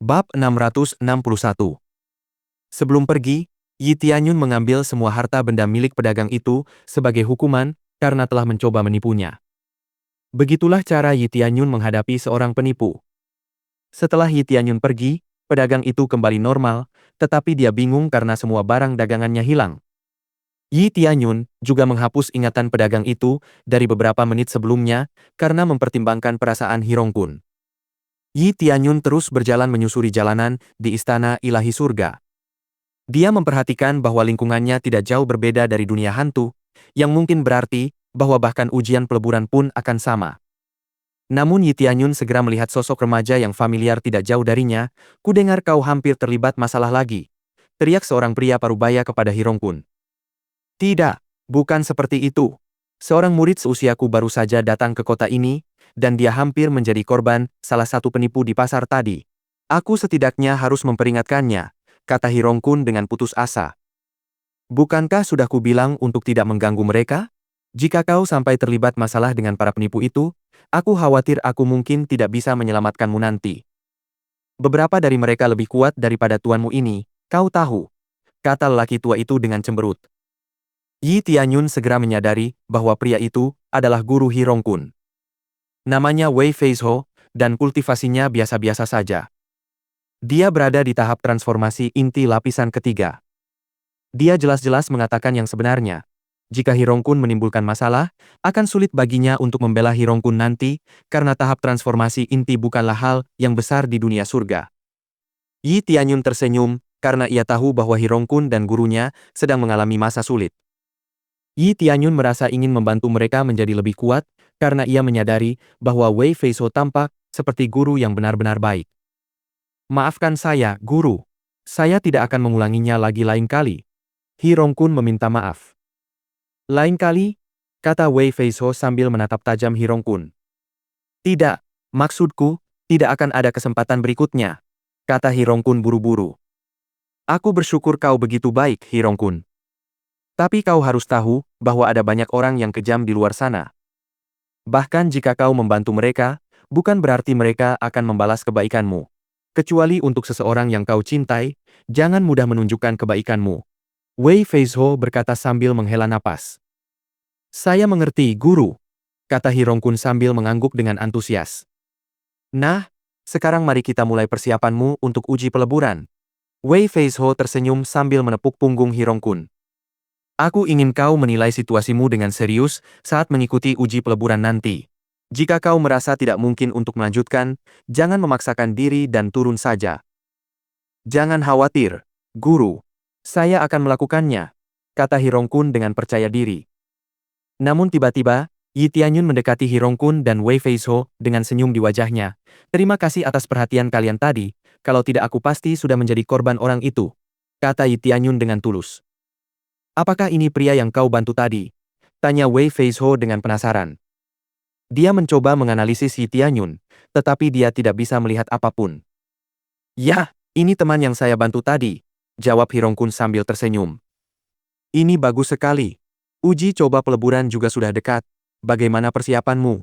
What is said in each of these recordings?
Bab 661. Sebelum pergi, Yi Tianyun mengambil semua harta benda milik pedagang itu sebagai hukuman karena telah mencoba menipunya. Begitulah cara Yi Tianyun menghadapi seorang penipu. Setelah Yi Tianyun pergi, pedagang itu kembali normal, tetapi dia bingung karena semua barang dagangannya hilang. Yi Tianyun juga menghapus ingatan pedagang itu dari beberapa menit sebelumnya karena mempertimbangkan perasaan Hirongkun. Yi Tianyun terus berjalan menyusuri jalanan di Istana Ilahi Surga. Dia memperhatikan bahwa lingkungannya tidak jauh berbeda dari dunia hantu, yang mungkin berarti bahwa bahkan ujian peleburan pun akan sama. Namun Yi Tianyun segera melihat sosok remaja yang familiar tidak jauh darinya. "Kudengar kau hampir terlibat masalah lagi," teriak seorang pria parubaya kepada Hirongkun. "Tidak, bukan seperti itu. Seorang murid seusiaku baru saja datang ke kota ini, dan dia hampir menjadi korban salah satu penipu di pasar tadi. Aku setidaknya harus memperingatkannya," kata Hirongkun dengan putus asa. "Bukankah sudah kubilang untuk tidak mengganggu mereka? Jika kau sampai terlibat masalah dengan para penipu itu, aku khawatir aku mungkin tidak bisa menyelamatkanmu nanti. Beberapa dari mereka lebih kuat daripada tuanmu ini, kau tahu," kata lelaki tua itu dengan cemberut. Yi Tianyun segera menyadari bahwa pria itu adalah guru Hirongkun. Namanya Wei Feizhou, dan kultivasinya biasa-biasa saja. Dia berada di tahap transformasi inti lapisan ketiga. Dia jelas-jelas mengatakan yang sebenarnya. Jika Hirongkun menimbulkan masalah, akan sulit baginya untuk membela Hirongkun nanti, karena tahap transformasi inti bukanlah hal yang besar di dunia surga. Yi Tianyun tersenyum, karena ia tahu bahwa Hirongkun dan gurunya sedang mengalami masa sulit. Yi Tianyun merasa ingin membantu mereka menjadi lebih kuat, karena ia menyadari bahwa Wei Feizhou tampak seperti guru yang benar-benar baik. "Maafkan saya, guru. Saya tidak akan mengulanginya lagi lain kali." Hirongkun meminta maaf. "Lain kali?" kata Wei Feizhou sambil menatap tajam Hirongkun. "Tidak, maksudku, tidak akan ada kesempatan berikutnya," kata Hirongkun buru-buru. "Aku bersyukur kau begitu baik, Hirongkun. Tapi kau harus tahu bahwa ada banyak orang yang kejam di luar sana. Bahkan jika kau membantu mereka, bukan berarti mereka akan membalas kebaikanmu. Kecuali untuk seseorang yang kau cintai, jangan mudah menunjukkan kebaikanmu." Wei Feizhou berkata sambil menghela napas. "Saya mengerti, guru," kata Hirongkun sambil mengangguk dengan antusias. "Nah, sekarang mari kita mulai persiapanmu untuk uji peleburan." Wei Feizhou tersenyum sambil menepuk punggung Hirongkun. "Aku ingin kau menilai situasimu dengan serius saat mengikuti uji peleburan nanti. Jika kau merasa tidak mungkin untuk melanjutkan, jangan memaksakan diri dan turun saja." "Jangan khawatir, guru. Saya akan melakukannya," kata Hirongkun dengan percaya diri. Namun tiba-tiba, Yi Tianyun mendekati Hirongkun dan Wei Feizhou dengan senyum di wajahnya. "Terima kasih atas perhatian kalian tadi, kalau tidak aku pasti sudah menjadi korban orang itu," kata Yi Tianyun dengan tulus. "Apakah ini pria yang kau bantu tadi?" tanya Wei Feizhou dengan penasaran. Dia mencoba menganalisis Yi Tianyun, tetapi dia tidak bisa melihat apapun. "Ya, ini teman yang saya bantu tadi," jawab Hirongkun sambil tersenyum. "Ini bagus sekali. Uji coba peleburan juga sudah dekat. Bagaimana persiapanmu?"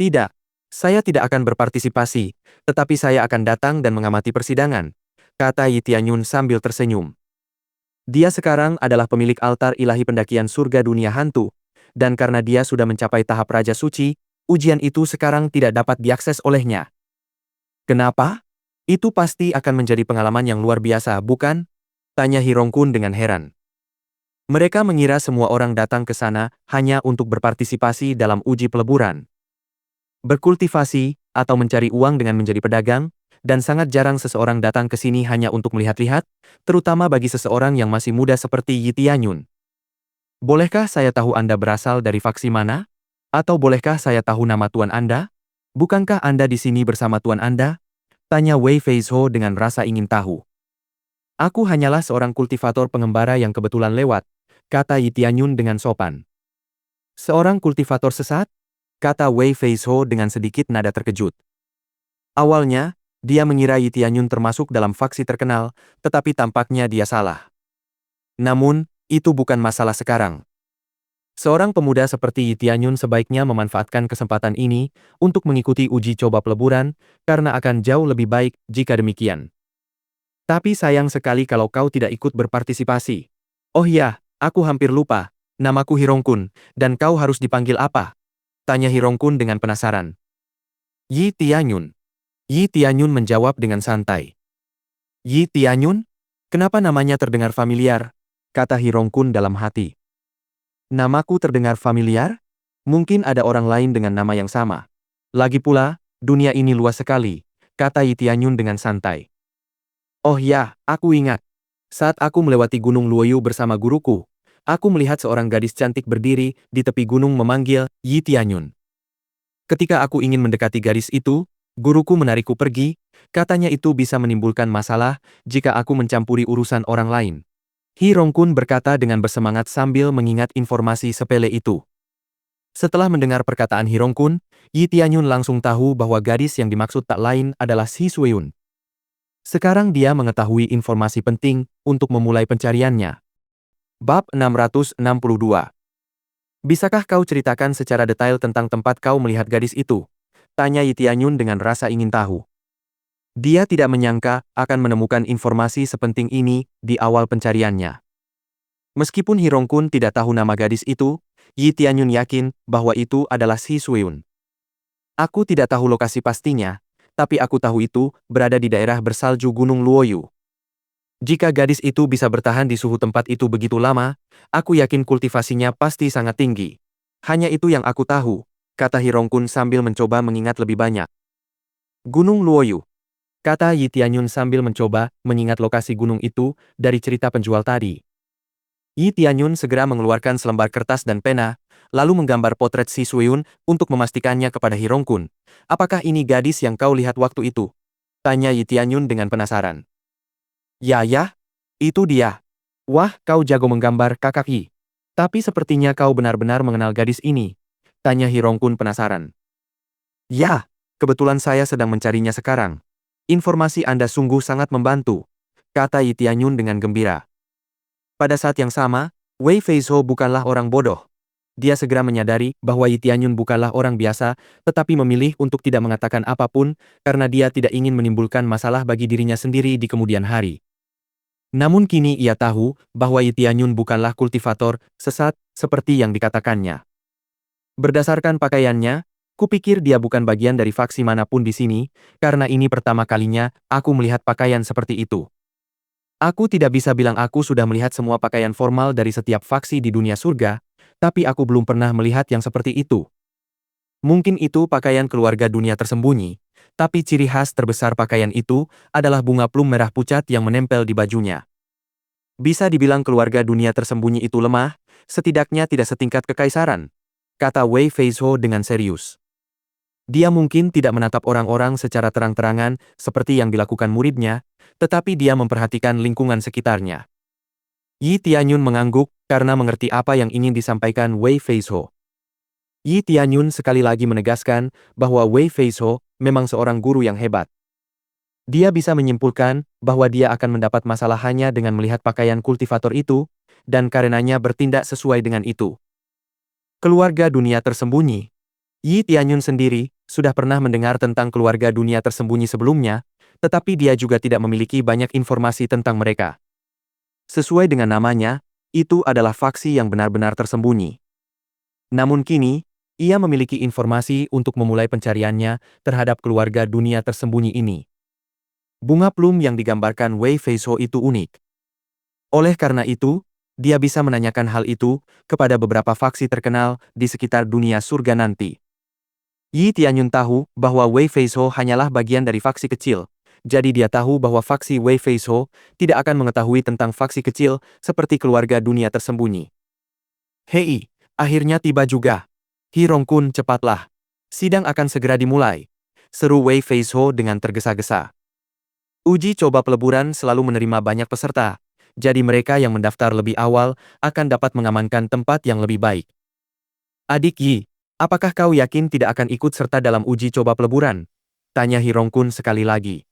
"Tidak, saya tidak akan berpartisipasi, tetapi saya akan datang dan mengamati persidangan," kata Yi Tianyun sambil tersenyum. Dia sekarang adalah pemilik altar ilahi pendakian surga dunia hantu, dan karena dia sudah mencapai tahap Raja Suci, ujian itu sekarang tidak dapat diakses olehnya. "Kenapa? Itu pasti akan menjadi pengalaman yang luar biasa, bukan?" tanya Hirongkun dengan heran. Mereka mengira semua orang datang ke sana hanya untuk berpartisipasi dalam uji peleburan. Berkultivasi, atau mencari uang dengan menjadi pedagang, dan sangat jarang seseorang datang ke sini hanya untuk melihat-lihat, terutama bagi seseorang yang masih muda seperti Yi Tianyun. "Bolehkah saya tahu Anda berasal dari faksi mana? Atau bolehkah saya tahu nama tuan Anda? Bukankah Anda di sini bersama tuan Anda?" tanya Wei Feizhou dengan rasa ingin tahu. "Aku hanyalah seorang kultivator pengembara yang kebetulan lewat," kata Yi Tianyun dengan sopan. "Seorang kultivator sesat?" kata Wei Feizhou dengan sedikit nada terkejut. Awalnya, dia mengira Yi Tianyun termasuk dalam faksi terkenal, tetapi tampaknya dia salah. Namun, itu bukan masalah sekarang. Seorang pemuda seperti Yi Tianyun sebaiknya memanfaatkan kesempatan ini untuk mengikuti uji coba peleburan, karena akan jauh lebih baik jika demikian. Tapi sayang sekali kalau kau tidak ikut berpartisipasi. Oh ya, aku hampir lupa. Namaku Hirongkun, dan kau harus dipanggil apa? Tanya Hirongkun dengan penasaran. Yi Tianyun. Yi Tianyun menjawab dengan santai. Yi Tianyun? Kenapa namanya terdengar familiar? Kata Hirongkun dalam hati. Namaku terdengar familiar? Mungkin ada orang lain dengan nama yang sama. Lagi pula, dunia ini luas sekali, kata Yi Tianyun dengan santai. Oh ya, aku ingat. Saat aku melewati Gunung Luoyu bersama guruku, aku melihat seorang gadis cantik berdiri di tepi gunung memanggil Yi Tianyun. Ketika aku ingin mendekati gadis itu, guruku menarikku pergi, katanya itu bisa menimbulkan masalah jika aku mencampuri urusan orang lain. Hirongkun berkata dengan bersemangat sambil mengingat informasi sepele itu. Setelah mendengar perkataan Hirongkun, Yi Tianyun langsung tahu bahwa gadis yang dimaksud tak lain adalah Si Sueun. Sekarang dia mengetahui informasi penting untuk memulai pencariannya. Bab 662. Bisakah kau ceritakan secara detail tentang tempat kau melihat gadis itu? Tanya Yi Tianyun dengan rasa ingin tahu. Dia tidak menyangka akan menemukan informasi sepenting ini di awal pencariannya. Meskipun Hirongkun tidak tahu nama gadis itu, Yi Tianyun yakin bahwa itu adalah Si Sueun. Aku tidak tahu lokasi pastinya, tapi aku tahu itu berada di daerah bersalju Gunung Luoyu. Jika gadis itu bisa bertahan di suhu tempat itu begitu lama, aku yakin kultivasinya pasti sangat tinggi. Hanya itu yang aku tahu, kata Hirongkun sambil mencoba mengingat lebih banyak. Gunung Luoyu, kata Yi Tianyun sambil mencoba mengingat lokasi gunung itu dari cerita penjual tadi. Yi Tianyun segera mengeluarkan selembar kertas dan pena, lalu menggambar potret Si Sueun untuk memastikannya kepada Hirongkun. Apakah ini gadis yang kau lihat waktu itu? Tanya Yi Tianyun dengan penasaran. Ya, itu dia. Wah, kau jago menggambar, Kakak Yi. Tapi sepertinya kau benar-benar mengenal gadis ini. Tanya Hirongkun penasaran. Ya, kebetulan saya sedang mencarinya sekarang. Informasi Anda sungguh sangat membantu, kata Yi Tianyun dengan gembira. Pada saat yang sama, Wei Feizhou bukanlah orang bodoh. Dia segera menyadari bahwa Yi Tianyun bukanlah orang biasa, tetapi memilih untuk tidak mengatakan apapun karena dia tidak ingin menimbulkan masalah bagi dirinya sendiri di kemudian hari. Namun kini ia tahu bahwa Yi Tianyun bukanlah kultivator sesat seperti yang dikatakannya. Berdasarkan pakaiannya, kupikir dia bukan bagian dari faksi manapun di sini, karena ini pertama kalinya aku melihat pakaian seperti itu. Aku tidak bisa bilang aku sudah melihat semua pakaian formal dari setiap faksi di dunia surga, tapi aku belum pernah melihat yang seperti itu. Mungkin itu pakaian keluarga dunia tersembunyi, tapi ciri khas terbesar pakaian itu adalah bunga plum merah pucat yang menempel di bajunya. Bisa dibilang keluarga dunia tersembunyi itu lemah, setidaknya tidak setingkat kekaisaran, kata Wei Feizhou dengan serius. Dia mungkin tidak menatap orang-orang secara terang-terangan seperti yang dilakukan muridnya, tetapi dia memperhatikan lingkungan sekitarnya. Yi Tianyun mengangguk karena mengerti apa yang ingin disampaikan Wei Feizhou. Yi Tianyun sekali lagi menegaskan bahwa Wei Feizhou memang seorang guru yang hebat. Dia bisa menyimpulkan bahwa dia akan mendapat masalah hanya dengan melihat pakaian kultivator itu, dan karenanya bertindak sesuai dengan itu. Keluarga dunia tersembunyi. Yi Tianyun sendiri sudah pernah mendengar tentang keluarga dunia tersembunyi sebelumnya, tetapi dia juga tidak memiliki banyak informasi tentang mereka. Sesuai dengan namanya, itu adalah faksi yang benar-benar tersembunyi. Namun kini, ia memiliki informasi untuk memulai pencariannya terhadap keluarga dunia tersembunyi ini. Bunga plum yang digambarkan Wei Feizhou itu unik. Oleh karena itu, dia bisa menanyakan hal itu kepada beberapa faksi terkenal di sekitar dunia surga nanti. Yi Tianyun tahu bahwa Wei Feizhou hanyalah bagian dari faksi kecil, jadi dia tahu bahwa faksi Wei Feizhou tidak akan mengetahui tentang faksi kecil seperti keluarga dunia tersembunyi. Hei, akhirnya tiba juga. Hirongkun, cepatlah. Sidang akan segera dimulai, seru Wei Feizhou dengan tergesa-gesa. Uji coba peleburan selalu menerima banyak peserta, jadi mereka yang mendaftar lebih awal akan dapat mengamankan tempat yang lebih baik. Adik Yi, apakah kau yakin tidak akan ikut serta dalam uji coba peleburan? Tanya Hirongkun sekali lagi.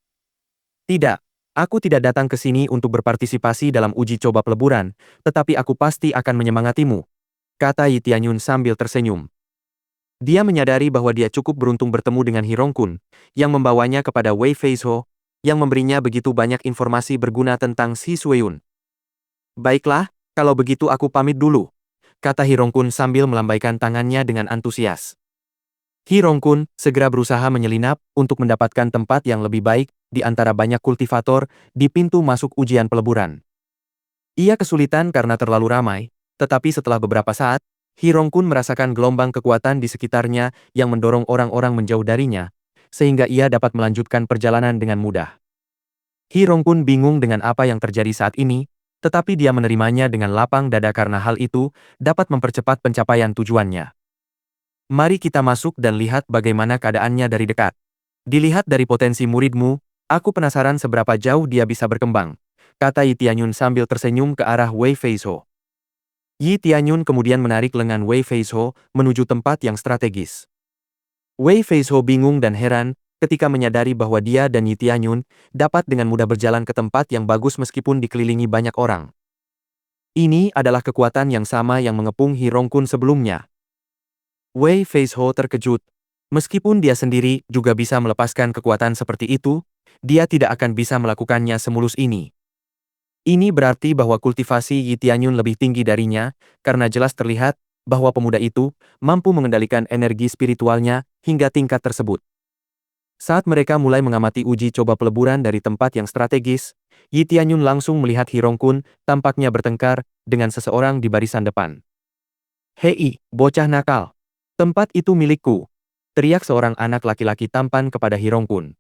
Tidak, aku tidak datang ke sini untuk berpartisipasi dalam uji coba peleburan, tetapi aku pasti akan menyemangatimu. kata Yi Tianyun sambil tersenyum. Dia menyadari bahwa dia cukup beruntung bertemu dengan Hirongkun, yang membawanya kepada Wei Feizhou, yang memberinya begitu banyak informasi berguna tentang Si Sueyun. Baiklah, kalau begitu aku pamit dulu, kata Hirongkun sambil melambaikan tangannya dengan antusias. Hirongkun segera berusaha menyelinap untuk mendapatkan tempat yang lebih baik di antara banyak kultivator di pintu masuk ujian peleburan. Ia kesulitan karena terlalu ramai, tetapi setelah beberapa saat, Hirongkun merasakan gelombang kekuatan di sekitarnya yang mendorong orang-orang menjauh darinya, sehingga ia dapat melanjutkan perjalanan dengan mudah. Hirongkun bingung dengan apa yang terjadi saat ini, tetapi dia menerimanya dengan lapang dada karena hal itu dapat mempercepat pencapaian tujuannya. Mari kita masuk dan lihat bagaimana keadaannya dari dekat. Dilihat dari potensi muridmu, aku penasaran seberapa jauh dia bisa berkembang, kata Yi Tianyun sambil tersenyum ke arah Wei Feizhou. Yi Tianyun kemudian menarik lengan Wei Feizhou menuju tempat yang strategis. Wei Feizhou bingung dan heran ketika menyadari bahwa dia dan Yi Tianyun dapat dengan mudah berjalan ke tempat yang bagus meskipun dikelilingi banyak orang. Ini adalah kekuatan yang sama yang mengepung Hirongkun sebelumnya. Wei Feizhou terkejut. Meskipun dia sendiri juga bisa melepaskan kekuatan seperti itu, dia tidak akan bisa melakukannya semulus ini. Ini berarti bahwa kultivasi Yi Tianyun lebih tinggi darinya, karena jelas terlihat bahwa pemuda itu mampu mengendalikan energi spiritualnya hingga tingkat tersebut. Saat mereka mulai mengamati uji coba peleburan dari tempat yang strategis, Yi Tianyun langsung melihat Hirongkun tampaknya bertengkar dengan seseorang di barisan depan. "Hei, bocah nakal! Tempat itu milikku!" teriak seorang anak laki-laki tampan kepada Hirongkun.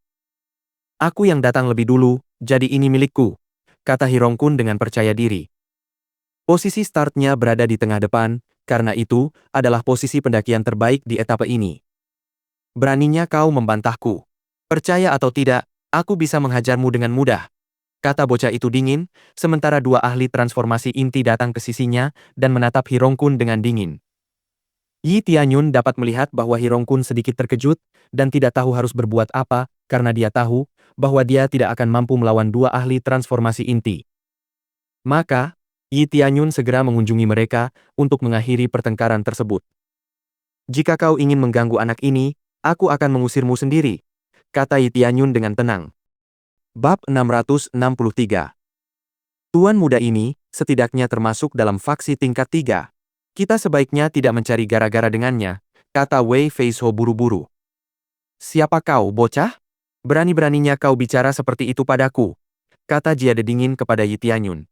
"Aku yang datang lebih dulu, jadi ini milikku," kata Hirongkun dengan percaya diri. Posisi startnya berada di tengah depan, karena itu adalah posisi pendakian terbaik di etape ini. "Beraninya kau membantahku. Percaya atau tidak, aku bisa menghajarmu dengan mudah," kata bocah itu dingin, sementara dua ahli transformasi inti datang ke sisinya dan menatap Hirongkun dengan dingin. Yi Tianyun dapat melihat bahwa Hirongkun sedikit terkejut dan tidak tahu harus berbuat apa karena dia tahu bahwa dia tidak akan mampu melawan dua ahli transformasi inti. Maka, Yi Tianyun segera mengunjungi mereka untuk mengakhiri pertengkaran tersebut. "Jika kau ingin mengganggu anak ini, aku akan mengusirmu sendiri," kata Yi Tianyun dengan tenang. Bab 663. Tuan muda ini setidaknya termasuk dalam faksi tingkat 3. Kita sebaiknya tidak mencari gara-gara dengannya, kata Wei Feizhou buru-buru. "Siapa kau, bocah? Berani-beraninya kau bicara seperti itu padaku," kata Jiade dingin kepada Yi Tianyun.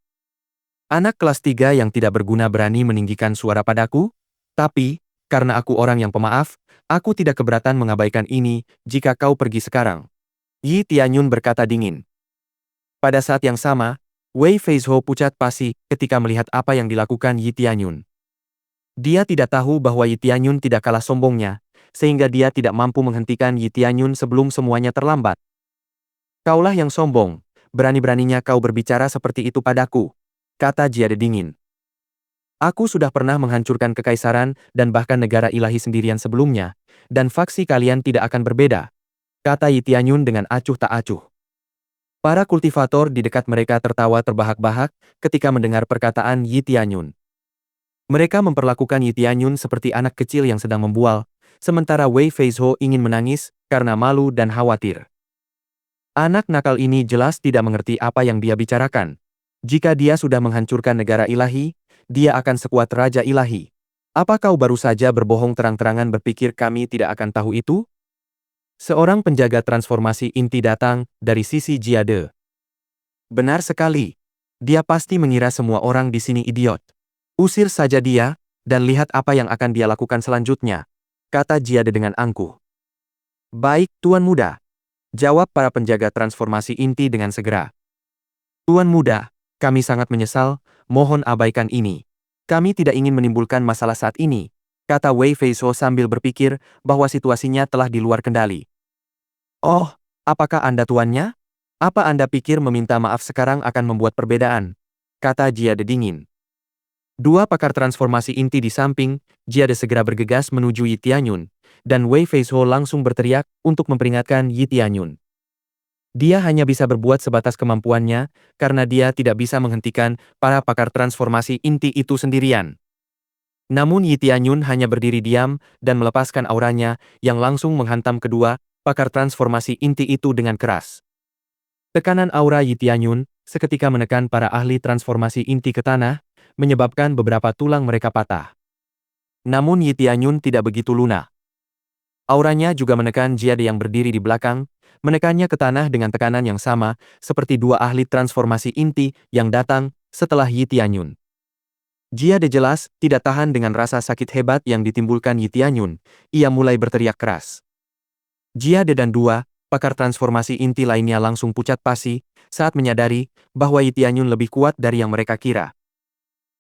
"Anak kelas 3 yang tidak berguna berani meninggikan suara padaku? Tapi, karena aku orang yang pemaaf, aku tidak keberatan mengabaikan ini jika kau pergi sekarang," Yi Tianyun berkata dingin. Pada saat yang sama, Wei Feizhou pucat pasi ketika melihat apa yang dilakukan Yi Tianyun. Dia tidak tahu bahwa Yi Tianyun tidak kalah sombongnya, sehingga dia tidak mampu menghentikan Yi Tianyun sebelum semuanya terlambat. "Kaulah yang sombong, berani-beraninya kau berbicara seperti itu padaku," kata Jiade dingin. "Aku sudah pernah menghancurkan kekaisaran dan bahkan negara ilahi sendirian sebelumnya, dan faksi kalian tidak akan berbeda," kata Yi Tianyun dengan acuh tak acuh. Para kultivator di dekat mereka tertawa terbahak-bahak ketika mendengar perkataan Yi Tianyun. Mereka memperlakukan Yi Tianyun seperti anak kecil yang sedang membual, sementara Wei Feizhou ingin menangis karena malu dan khawatir. Anak nakal ini jelas tidak mengerti apa yang dia bicarakan. Jika dia sudah menghancurkan negara ilahi, dia akan sekuat raja ilahi. Apa kau baru saja berbohong terang-terangan berpikir kami tidak akan tahu itu? Seorang penjaga transformasi inti datang dari sisi Jiade. "Benar sekali. Dia pasti mengira semua orang di sini idiot. Usir saja dia, dan lihat apa yang akan dia lakukan selanjutnya," kata Jiade dengan angkuh. "Baik, Tuan Muda," jawab para penjaga transformasi inti dengan segera. "Tuan Muda, kami sangat menyesal, mohon abaikan ini. Kami tidak ingin menimbulkan masalah saat ini," kata Wei Feizhou sambil berpikir bahwa situasinya telah di luar kendali. "Oh, apakah Anda tuannya? Apa Anda pikir meminta maaf sekarang akan membuat perbedaan?" kata Jiade dingin. Dua pakar transformasi inti di samping, Jiade segera bergegas menuju Yi Tianyun, dan Wei Feizhou langsung berteriak untuk memperingatkan Yi Tianyun. Dia hanya bisa berbuat sebatas kemampuannya, karena dia tidak bisa menghentikan para pakar transformasi inti itu sendirian. Namun Yi Tianyun hanya berdiri diam dan melepaskan auranya yang langsung menghantam kedua pakar transformasi inti itu dengan keras. Tekanan aura Yi Tianyun seketika menekan para ahli transformasi inti ke tanah, menyebabkan beberapa tulang mereka patah. Namun Yi Tianyun tidak begitu lunak. Auranya juga menekan Jade yang berdiri di belakang, menekannya ke tanah dengan tekanan yang sama seperti dua ahli transformasi inti yang datang setelah Yi Tianyun. Jade jelas tidak tahan dengan rasa sakit hebat yang ditimbulkan Yi Tianyun, ia mulai berteriak keras. Jade dan dua pakar transformasi inti lainnya langsung pucat pasi saat menyadari bahwa Yi Tianyun lebih kuat dari yang mereka kira.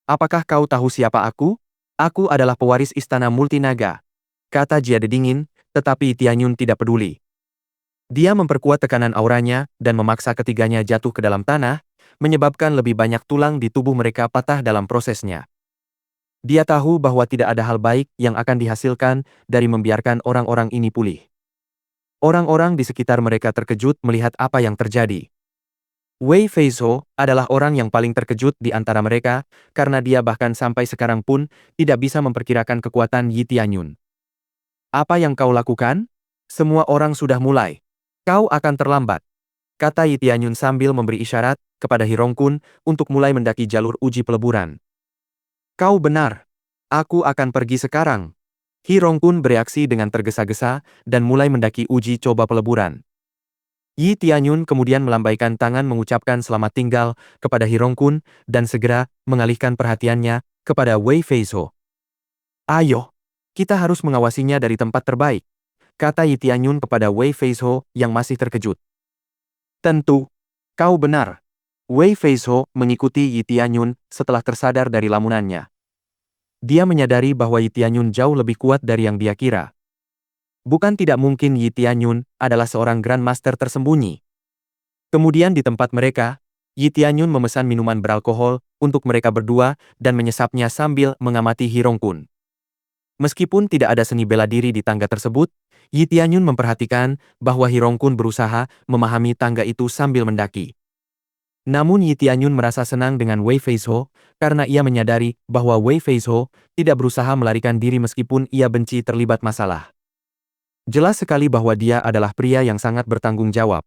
"Apakah kau tahu siapa aku? Aku adalah pewaris istana multinaga," kata Jade dingin, tetapi Yi Tianyun tidak peduli. Dia memperkuat tekanan auranya dan memaksa ketiganya jatuh ke dalam tanah, menyebabkan lebih banyak tulang di tubuh mereka patah dalam prosesnya. Dia tahu bahwa tidak ada hal baik yang akan dihasilkan dari membiarkan orang-orang ini pulih. Orang-orang di sekitar mereka terkejut melihat apa yang terjadi. Wei Feizhou adalah orang yang paling terkejut di antara mereka, karena dia bahkan sampai sekarang pun tidak bisa memperkirakan kekuatan Yi Tianyun. "Apa yang kau lakukan? Semua orang sudah mulai. Kau akan terlambat," kata Yi Tianyun sambil memberi isyarat kepada Hirongkun untuk mulai mendaki jalur uji peleburan. "Kau benar. Aku akan pergi sekarang." Hirongkun bereaksi dengan tergesa-gesa dan mulai mendaki uji coba peleburan. Yi Tianyun kemudian melambaikan tangan mengucapkan selamat tinggal kepada Hirongkun dan segera mengalihkan perhatiannya kepada Wei Feizhou. "Ayo, kita harus mengawasinya dari tempat terbaik," kata Yi Tianyun kepada Wei Feizhou yang masih terkejut. "Tentu, kau benar." Wei Feizhou mengikuti Yi Tianyun setelah tersadar dari lamunannya. Dia menyadari bahwa Yi Tianyun jauh lebih kuat dari yang dia kira. Bukan tidak mungkin Yi Tianyun adalah seorang Grandmaster tersembunyi. Kemudian di tempat mereka, Yi Tianyun memesan minuman beralkohol untuk mereka berdua dan menyesapnya sambil mengamati Hirongkun. Meskipun tidak ada seni bela diri di tangga tersebut, Yi Tianyun memperhatikan bahwa Hirongkun berusaha memahami tangga itu sambil mendaki. Namun Yi Tianyun merasa senang dengan Wei Feizhou karena ia menyadari bahwa Wei Feizhou tidak berusaha melarikan diri meskipun ia benci terlibat masalah. Jelas sekali bahwa dia adalah pria yang sangat bertanggung jawab.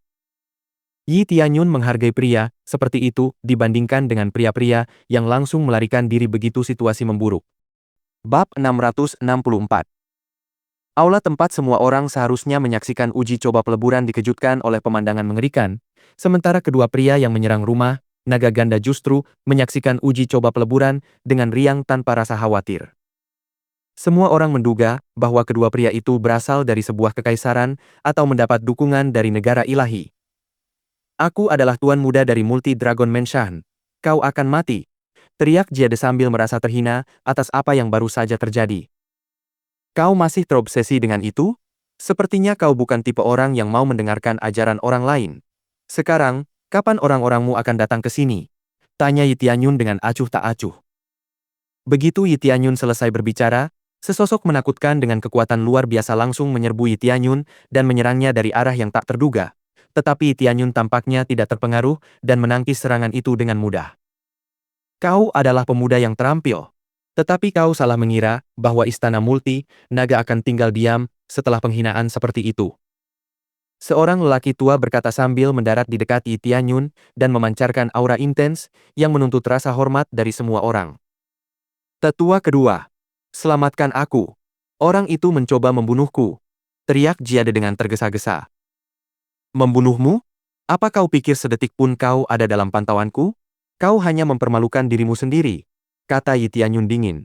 Yi Tianyun menghargai pria seperti itu dibandingkan dengan pria-pria yang langsung melarikan diri begitu situasi memburuk. Bab 664. Aula tempat semua orang seharusnya menyaksikan uji coba peleburan dikejutkan oleh pemandangan mengerikan, sementara kedua pria yang menyerang rumah naga ganda justru menyaksikan uji coba peleburan dengan riang tanpa rasa khawatir. Semua orang menduga bahwa kedua pria itu berasal dari sebuah kekaisaran atau mendapat dukungan dari negara ilahi. "Aku adalah tuan muda dari Multi Dragon Mansion. Kau akan mati," teriak Jade sambil merasa terhina atas apa yang baru saja terjadi. "Kau masih terobsesi dengan itu? Sepertinya kau bukan tipe orang yang mau mendengarkan ajaran orang lain. Sekarang, kapan orang-orangmu akan datang ke sini?" tanya Yi Tianyun dengan acuh tak acuh. Begitu Yi Tianyun selesai berbicara, sesosok menakutkan dengan kekuatan luar biasa langsung menyerbu Yi Tianyun dan menyerangnya dari arah yang tak terduga. Tetapi Yi Tianyun tampaknya tidak terpengaruh dan menangkis serangan itu dengan mudah. "Kau adalah pemuda yang terampil. Tetapi kau salah mengira bahwa istana multi naga akan tinggal diam setelah penghinaan seperti itu," seorang lelaki tua berkata sambil mendarat di dekat Yi Tianyun dan memancarkan aura intens yang menuntut rasa hormat dari semua orang. "Tetua kedua, selamatkan aku. Orang itu mencoba membunuhku," teriak Jade dengan tergesa-gesa. "Membunuhmu? Apa kau pikir sedetik pun kau ada dalam pantauanku? Kau hanya mempermalukan dirimu sendiri," kata Yi Tianyun dingin.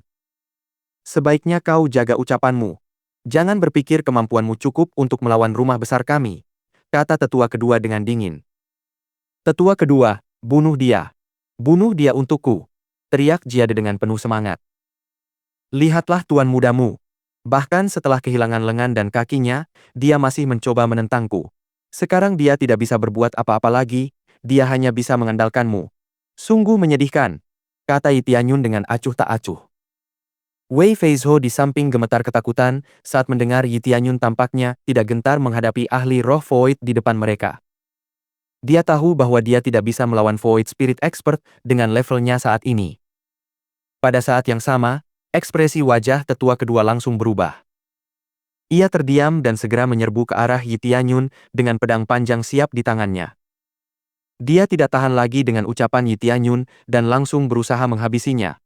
"Sebaiknya kau jaga ucapanmu. Jangan berpikir kemampuanmu cukup untuk melawan rumah besar kami," kata tetua kedua dengan dingin. "Tetua kedua, bunuh dia. Bunuh dia untukku," teriak Jade dengan penuh semangat. "Lihatlah tuan mudamu. Bahkan setelah kehilangan lengan dan kakinya, dia masih mencoba menentangku. Sekarang dia tidak bisa berbuat apa-apa lagi, dia hanya bisa mengandalkanmu. Sungguh menyedihkan," kata Yi Tianyun dengan acuh tak acuh. Wei Feizhou di samping gemetar ketakutan saat mendengar Yi Tianyun tampaknya tidak gentar menghadapi ahli roh Void di depan mereka. Dia tahu bahwa dia tidak bisa melawan Void Spirit Expert dengan levelnya saat ini. Pada saat yang sama, Ekspresi wajah tetua kedua langsung berubah. Ia terdiam dan segera menyerbu ke arah Yi Tianyun dengan pedang panjang siap di tangannya. Dia tidak tahan lagi dengan ucapan Yi Tianyun dan langsung berusaha menghabisinya.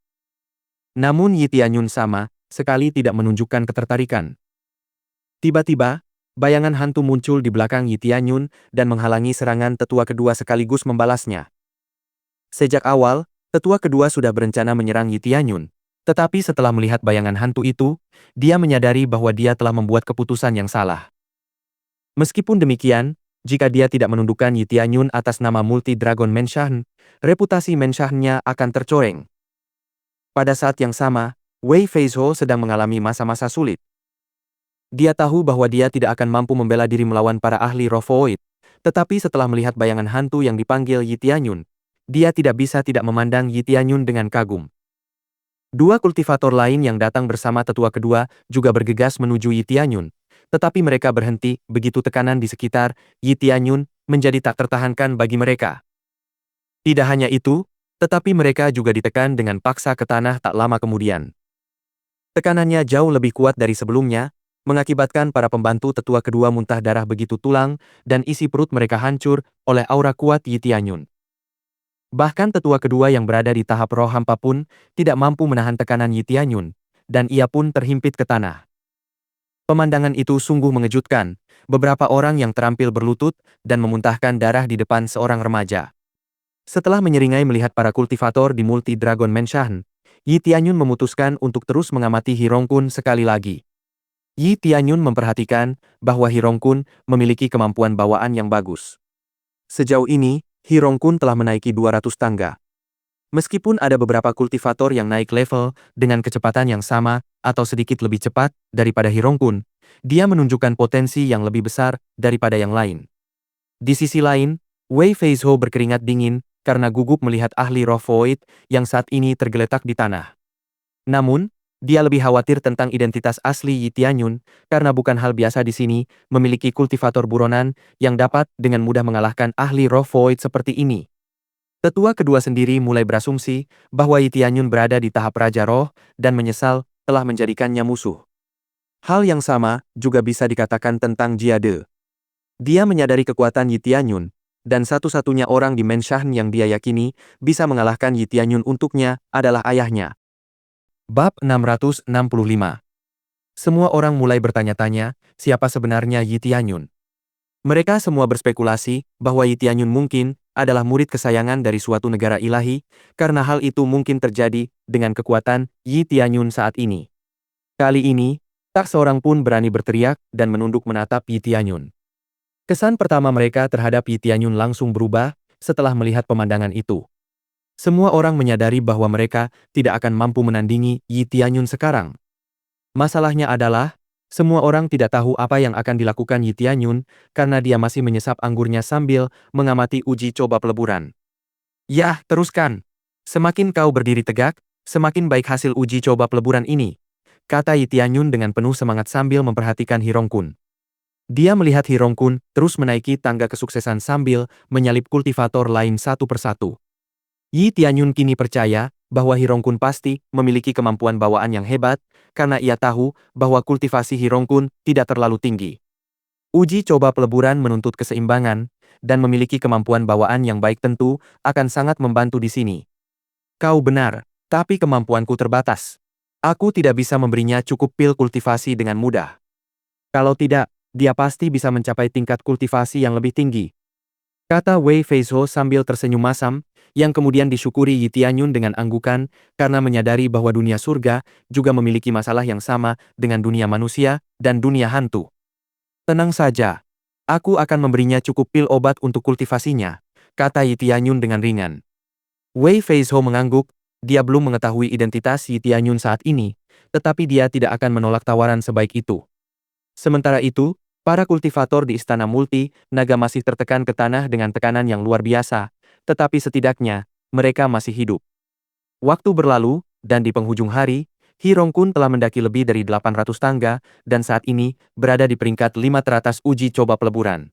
Namun Yi Tianyun sama sekali tidak menunjukkan ketertarikan. Tiba-tiba, bayangan hantu muncul di belakang Yi Tianyun dan menghalangi serangan tetua kedua sekaligus membalasnya. Sejak awal, tetua kedua sudah berencana menyerang Yi Tianyun. Tetapi setelah melihat bayangan hantu itu, dia menyadari bahwa dia telah membuat keputusan yang salah. Meskipun demikian, jika dia tidak menundukkan Yi Tianyun atas nama Multi Dragon Menshan, reputasi Menshan-nya akan tercoreng. Pada saat yang sama, Wei Feizhou sedang mengalami masa-masa sulit. Dia tahu bahwa dia tidak akan mampu membela diri melawan para ahli roh void, tetapi setelah melihat bayangan hantu yang dipanggil Yi Tianyun, dia tidak bisa tidak memandang Yi Tianyun dengan kagum. Dua kultivator lain yang datang bersama tetua kedua juga bergegas menuju Yi Tianyun, tetapi mereka berhenti begitu tekanan di sekitar Yi Tianyun menjadi tak tertahankan bagi mereka. Tidak hanya itu, tetapi mereka juga ditekan dengan paksa ke tanah tak lama kemudian. Tekanannya jauh lebih kuat dari sebelumnya, mengakibatkan para pembantu tetua kedua muntah darah begitu tulang dan isi perut mereka hancur oleh aura kuat Yi Tianyun. Bahkan tetua kedua yang berada di tahap roh hampa pun tidak mampu menahan tekanan Yi Tianyun, dan ia pun terhimpit ke tanah. Pemandangan itu sungguh mengejutkan, beberapa orang yang terampil berlutut dan memuntahkan darah di depan seorang remaja. Setelah menyeringai melihat para kultivator di Multi Dragon Menshan, Yi Tianyun memutuskan untuk terus mengamati Hirongkun sekali lagi. Yi Tianyun memperhatikan bahwa Hirongkun memiliki kemampuan bawaan yang bagus. Sejauh ini, Hirongkun telah menaiki 200 tangga. Meskipun ada beberapa kultivator yang naik level dengan kecepatan yang sama atau sedikit lebih cepat daripada Hirongkun, dia menunjukkan potensi yang lebih besar daripada yang lain. Di sisi lain, Wei Feizhou berkeringat dingin karena gugup melihat ahli roh void yang saat ini tergeletak di tanah. Namun, dia lebih khawatir tentang identitas asli Yi Tianyun karena bukan hal biasa di sini memiliki kultivator buronan yang dapat dengan mudah mengalahkan ahli roh void seperti ini. Tetua kedua sendiri mulai berasumsi bahwa Yi Tianyun berada di tahap Raja Roh dan menyesal telah menjadikannya musuh. Hal yang sama juga bisa dikatakan tentang Jiade. Dia menyadari kekuatan Yi Tianyun, dan satu-satunya orang di Menshan yang dia yakini bisa mengalahkan Yi Tianyun untuknya adalah ayahnya. Bab 665. Semua orang mulai bertanya-tanya, siapa sebenarnya Yi Tianyun? Mereka semua berspekulasi bahwa Yi Tianyun mungkin adalah murid kesayangan dari suatu negara ilahi, karena hal itu mungkin terjadi dengan kekuatan Yi Tianyun saat ini. Kali ini, tak seorang pun berani berteriak dan menunduk menatap Yi Tianyun. Kesan pertama mereka terhadap Yi Tianyun langsung berubah setelah melihat pemandangan itu. Semua orang menyadari bahwa mereka tidak akan mampu menandingi Yi Tianyun sekarang. Masalahnya adalah, semua orang tidak tahu apa yang akan dilakukan Yi Tianyun karena dia masih menyesap anggurnya sambil mengamati uji coba peleburan. Yah, teruskan. Semakin kau berdiri tegak, semakin baik hasil uji coba peleburan ini, kata Yi Tianyun dengan penuh semangat sambil memperhatikan Hirongkun. Dia melihat Hirongkun terus menaiki tangga kesuksesan sambil menyalip kultivator lain satu persatu. Yi Tianyun kini percaya bahwa Hirongkun pasti memiliki kemampuan bawaan yang hebat, karena ia tahu bahwa kultivasi Hirongkun tidak terlalu tinggi. Uji coba peleburan menuntut keseimbangan, dan memiliki kemampuan bawaan yang baik tentu akan sangat membantu di sini. Kau benar, tapi kemampuanku terbatas. Aku tidak bisa memberinya cukup pil kultivasi dengan mudah. Kalau tidak, dia pasti bisa mencapai tingkat kultivasi yang lebih tinggi, kata Wei Feizhou sambil tersenyum masam, yang kemudian disyukuri Yi Tianyun dengan anggukan karena menyadari bahwa dunia surga juga memiliki masalah yang sama dengan dunia manusia dan dunia hantu. Tenang saja, aku akan memberinya cukup pil obat untuk kultivasinya, kata Yi Tianyun dengan ringan. Wei Feizhou mengangguk, dia belum mengetahui identitas Yi Tianyun saat ini, tetapi dia tidak akan menolak tawaran sebaik itu. Sementara itu, para kultivator di Istana Multi Naga masih tertekan ke tanah dengan tekanan yang luar biasa, tetapi setidaknya, mereka masih hidup. Waktu berlalu, dan di penghujung hari, Hirongkun telah mendaki lebih dari 800 tangga, dan saat ini berada di peringkat 5 teratas uji coba peleburan.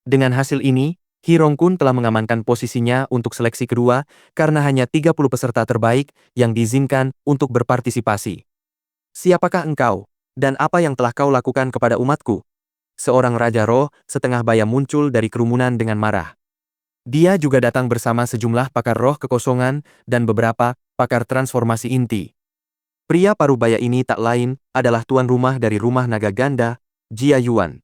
Dengan hasil ini, Hirongkun telah mengamankan posisinya untuk seleksi kedua karena hanya 30 peserta terbaik yang diizinkan untuk berpartisipasi. Siapakah engkau? Dan apa yang telah kau lakukan kepada umatku? Seorang Raja Roh setengah baya muncul dari kerumunan dengan marah. Dia juga datang bersama sejumlah pakar roh kekosongan dan beberapa pakar transformasi inti. Pria parubaya ini tak lain adalah tuan rumah dari rumah naga ganda, Jia Yuan.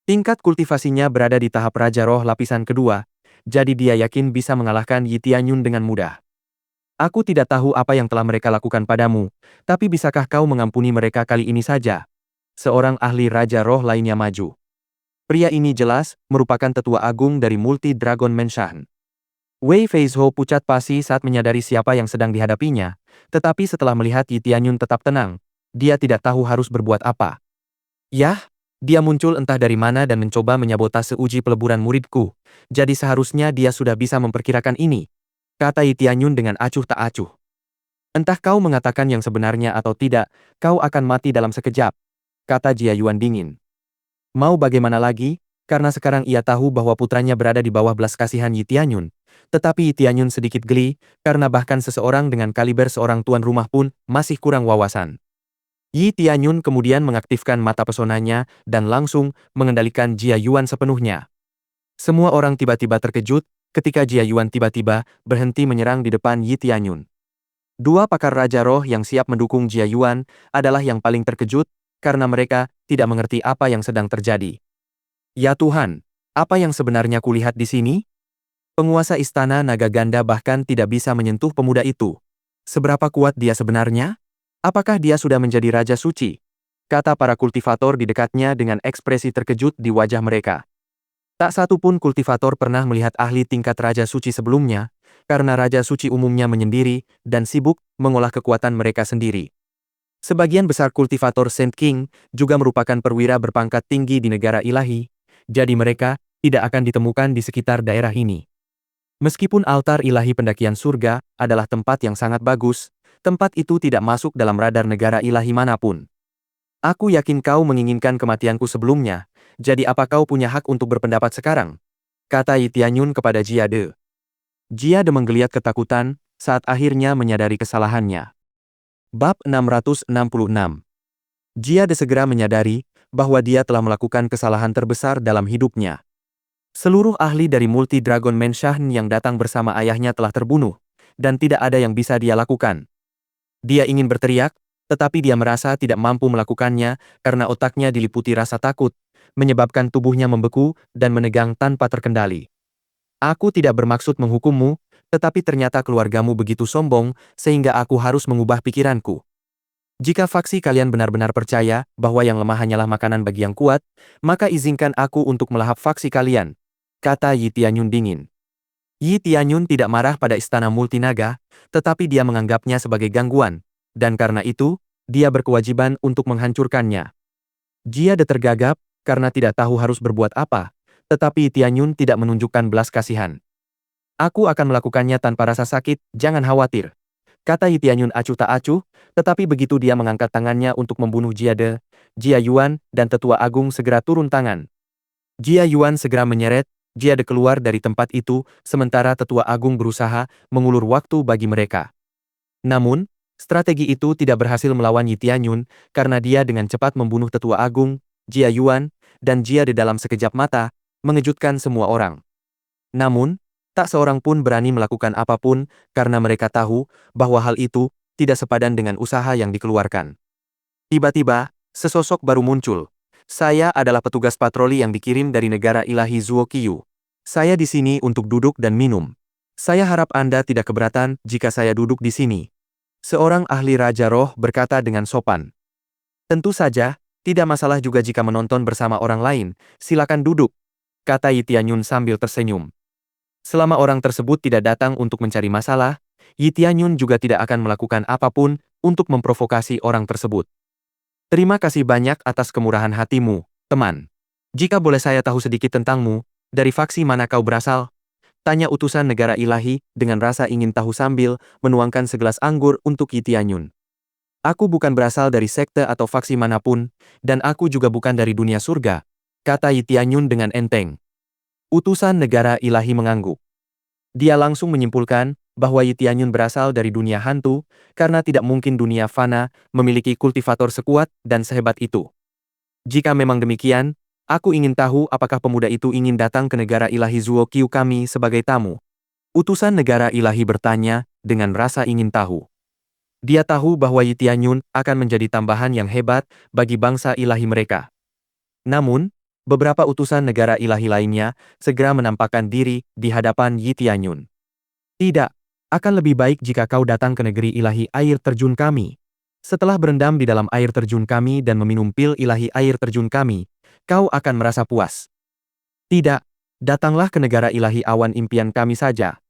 Tingkat kultivasinya berada di tahap Raja Roh lapisan kedua, jadi dia yakin bisa mengalahkan Yi Tianyun dengan mudah. Aku tidak tahu apa yang telah mereka lakukan padamu, tapi bisakah kau mengampuni mereka kali ini saja? Seorang ahli Raja Roh lainnya maju. Pria ini jelas merupakan tetua agung dari Multi Dragon Mansion. Wei Feizhou pucat pasi saat menyadari siapa yang sedang dihadapinya, tetapi setelah melihat Yi Tianyun tetap tenang, dia tidak tahu harus berbuat apa. Yah, dia muncul entah dari mana dan mencoba menyabotase uji peleburan muridku, jadi seharusnya dia sudah bisa memperkirakan ini, kata Yi Tianyun dengan acuh tak acuh. Entah kau mengatakan yang sebenarnya atau tidak, kau akan mati dalam sekejap, kata Jia Yuan dingin. Mau bagaimana lagi, karena sekarang ia tahu bahwa putranya berada di bawah belas kasihan Yi Tianyun. Tetapi Yi Tianyun sedikit geli, karena bahkan seseorang dengan kaliber seorang tuan rumah pun masih kurang wawasan. Yi Tianyun kemudian mengaktifkan mata pesonanya dan langsung mengendalikan Jia Yuan sepenuhnya. Semua orang tiba-tiba terkejut ketika Jia Yuan tiba-tiba berhenti menyerang di depan Yi Tianyun. Dua pakar Raja Roh yang siap mendukung Jia Yuan adalah yang paling terkejut karena mereka tidak mengerti apa yang sedang terjadi. Ya Tuhan, apa yang sebenarnya kulihat di sini? Penguasa istana naga ganda bahkan tidak bisa menyentuh pemuda itu. Seberapa kuat dia sebenarnya? Apakah dia sudah menjadi Raja Suci? Kata para kultivator di dekatnya dengan ekspresi terkejut di wajah mereka. Tak satu pun kultivator pernah melihat ahli tingkat Raja Suci sebelumnya, karena Raja Suci umumnya menyendiri dan sibuk mengolah kekuatan mereka sendiri. Sebagian besar kultivator Saint King juga merupakan perwira berpangkat tinggi di negara ilahi, jadi mereka tidak akan ditemukan di sekitar daerah ini. Meskipun altar ilahi pendakian surga adalah tempat yang sangat bagus, tempat itu tidak masuk dalam radar negara ilahi manapun. Aku yakin kau menginginkan kematianku sebelumnya, jadi apa kau punya hak untuk berpendapat sekarang? Kata Yi Tianyun kepada Jia De. Jia De menggeliat ketakutan saat akhirnya menyadari kesalahannya. Bab 666. Jia De segera menyadari bahwa dia telah melakukan kesalahan terbesar dalam hidupnya. Seluruh ahli dari Multi Dragon Mansion yang datang bersama ayahnya telah terbunuh, dan tidak ada yang bisa dia lakukan. Dia ingin berteriak, tetapi dia merasa tidak mampu melakukannya karena otaknya diliputi rasa takut, menyebabkan tubuhnya membeku dan menegang tanpa terkendali. Aku tidak bermaksud menghukummu, tetapi ternyata keluargamu begitu sombong sehingga aku harus mengubah pikiranku. Jika faksi kalian benar-benar percaya bahwa yang lemah hanyalah makanan bagi yang kuat, maka izinkan aku untuk melahap faksi kalian, kata Yi Tianyun dingin. Yi Tianyun tidak marah pada istana multinaga, tetapi dia menganggapnya sebagai gangguan, dan karena itu, dia berkewajiban untuk menghancurkannya. Jia De tergagap, karena tidak tahu harus berbuat apa, tetapi Yi Tianyun tidak menunjukkan belas kasihan. Aku akan melakukannya tanpa rasa sakit, jangan khawatir, kata Yi Tianyun acuh tak acuh, tetapi begitu dia mengangkat tangannya untuk membunuh Jia De, Jia Yuan dan Tetua Agung segera turun tangan. Jia Yuan segera menyeret Jia De keluar dari tempat itu, sementara Tetua Agung berusaha mengulur waktu bagi mereka. Namun, strategi itu tidak berhasil melawan Yi Tianyun, karena dia dengan cepat membunuh Tetua Agung, Jia Yuan, dan Jia De dalam sekejap mata, mengejutkan semua orang. Namun, tak seorang pun berani melakukan apapun, karena mereka tahu bahwa hal itu tidak sepadan dengan usaha yang dikeluarkan. Tiba-tiba, sesosok baru muncul. Saya adalah petugas patroli yang dikirim dari negara ilahi Zuokyu. Saya di sini untuk duduk dan minum. Saya harap Anda tidak keberatan jika saya duduk di sini. Seorang ahli Raja Roh berkata dengan sopan. Tentu saja, tidak masalah juga jika menonton bersama orang lain, silakan duduk, kata Yi Tianyun sambil tersenyum. Selama orang tersebut tidak datang untuk mencari masalah, Yi Tianyun juga tidak akan melakukan apapun untuk memprovokasi orang tersebut. Terima kasih banyak atas kemurahan hatimu, teman. Jika boleh saya tahu sedikit tentangmu, dari faksi mana kau berasal? Tanya utusan negara ilahi dengan rasa ingin tahu sambil menuangkan segelas anggur untuk Yi Tianyun. Aku bukan berasal dari sekte atau faksi manapun, dan aku juga bukan dari dunia surga, kata Yi Tianyun dengan enteng. Utusan negara ilahi mengangguk. Dia langsung menyimpulkan bahwa Yi Tianyun berasal dari dunia hantu, karena tidak mungkin dunia fana memiliki kultivator sekuat dan sehebat itu. Jika memang demikian, aku ingin tahu apakah pemuda itu ingin datang ke negara ilahi Zuo Qiu kami sebagai tamu. Utusan negara ilahi bertanya dengan rasa ingin tahu. Dia tahu bahwa Yi Tianyun akan menjadi tambahan yang hebat bagi bangsa ilahi mereka. Namun, beberapa utusan negara ilahi lainnya segera menampakkan diri di hadapan Yi Tianyun. Tidak, akan lebih baik jika kau datang ke negeri ilahi air terjun kami. Setelah berendam di dalam air terjun kami dan meminum pil ilahi air terjun kami, kau akan merasa puas. Tidak, datanglah ke negara ilahi awan impian kami saja.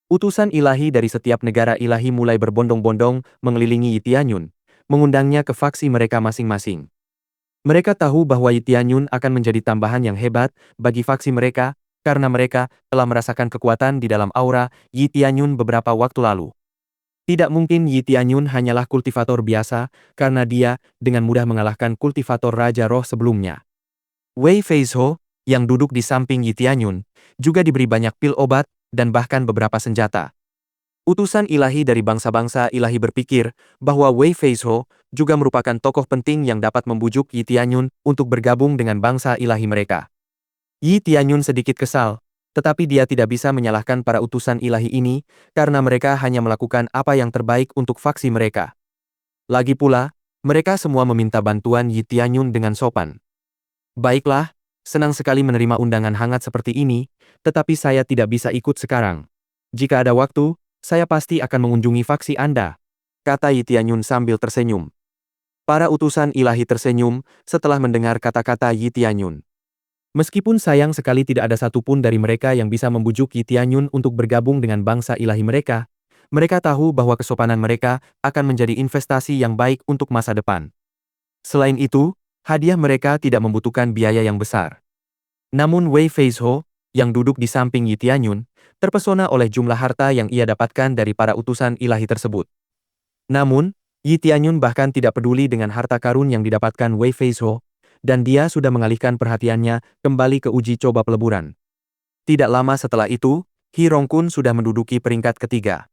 Utusan ilahi dari setiap negara ilahi mulai berbondong-bondong mengelilingi Yi Tianyun, mengundangnya ke faksi mereka masing-masing. Mereka tahu bahwa Yi Tianyun akan menjadi tambahan yang hebat bagi faksi mereka, karena mereka telah merasakan kekuatan di dalam aura Yi Tianyun beberapa waktu lalu. Tidak mungkin Yi Tianyun hanyalah kultivator biasa, karena dia dengan mudah mengalahkan kultivator Raja Roh sebelumnya. Wei Feizhou, yang duduk di samping Yi Tianyun, juga diberi banyak pil obat, dan bahkan beberapa senjata. Utusan ilahi dari bangsa-bangsa ilahi berpikir bahwa Wei Feizhou juga merupakan tokoh penting yang dapat membujuk Yi Tianyun untuk bergabung dengan bangsa ilahi mereka. Yi Tianyun sedikit kesal, tetapi dia tidak bisa menyalahkan para utusan ilahi ini karena mereka hanya melakukan apa yang terbaik untuk faksi mereka. Lagi pula, mereka semua meminta bantuan Yi Tianyun dengan sopan. Baiklah, senang sekali menerima undangan hangat seperti ini, tetapi saya tidak bisa ikut sekarang. Jika ada waktu, saya pasti akan mengunjungi faksi Anda, kata Yi Tianyun sambil tersenyum. Para utusan ilahi tersenyum setelah mendengar kata-kata Yi Tianyun. Meskipun sayang sekali tidak ada satupun dari mereka yang bisa membujuk Yi Tianyun untuk bergabung dengan bangsa ilahi mereka, mereka tahu bahwa kesopanan mereka akan menjadi investasi yang baik untuk masa depan. Selain itu, hadiah mereka tidak membutuhkan biaya yang besar. Namun Wei Feizhou, yang duduk di samping Yi Tianyun, terpesona oleh jumlah harta yang ia dapatkan dari para utusan ilahi tersebut. Namun, Yi Tianyun bahkan tidak peduli dengan harta karun yang didapatkan Wei Feizhou, dan dia sudah mengalihkan perhatiannya kembali ke uji coba peleburan. Tidak lama setelah itu, He Rongkun sudah menduduki peringkat ketiga.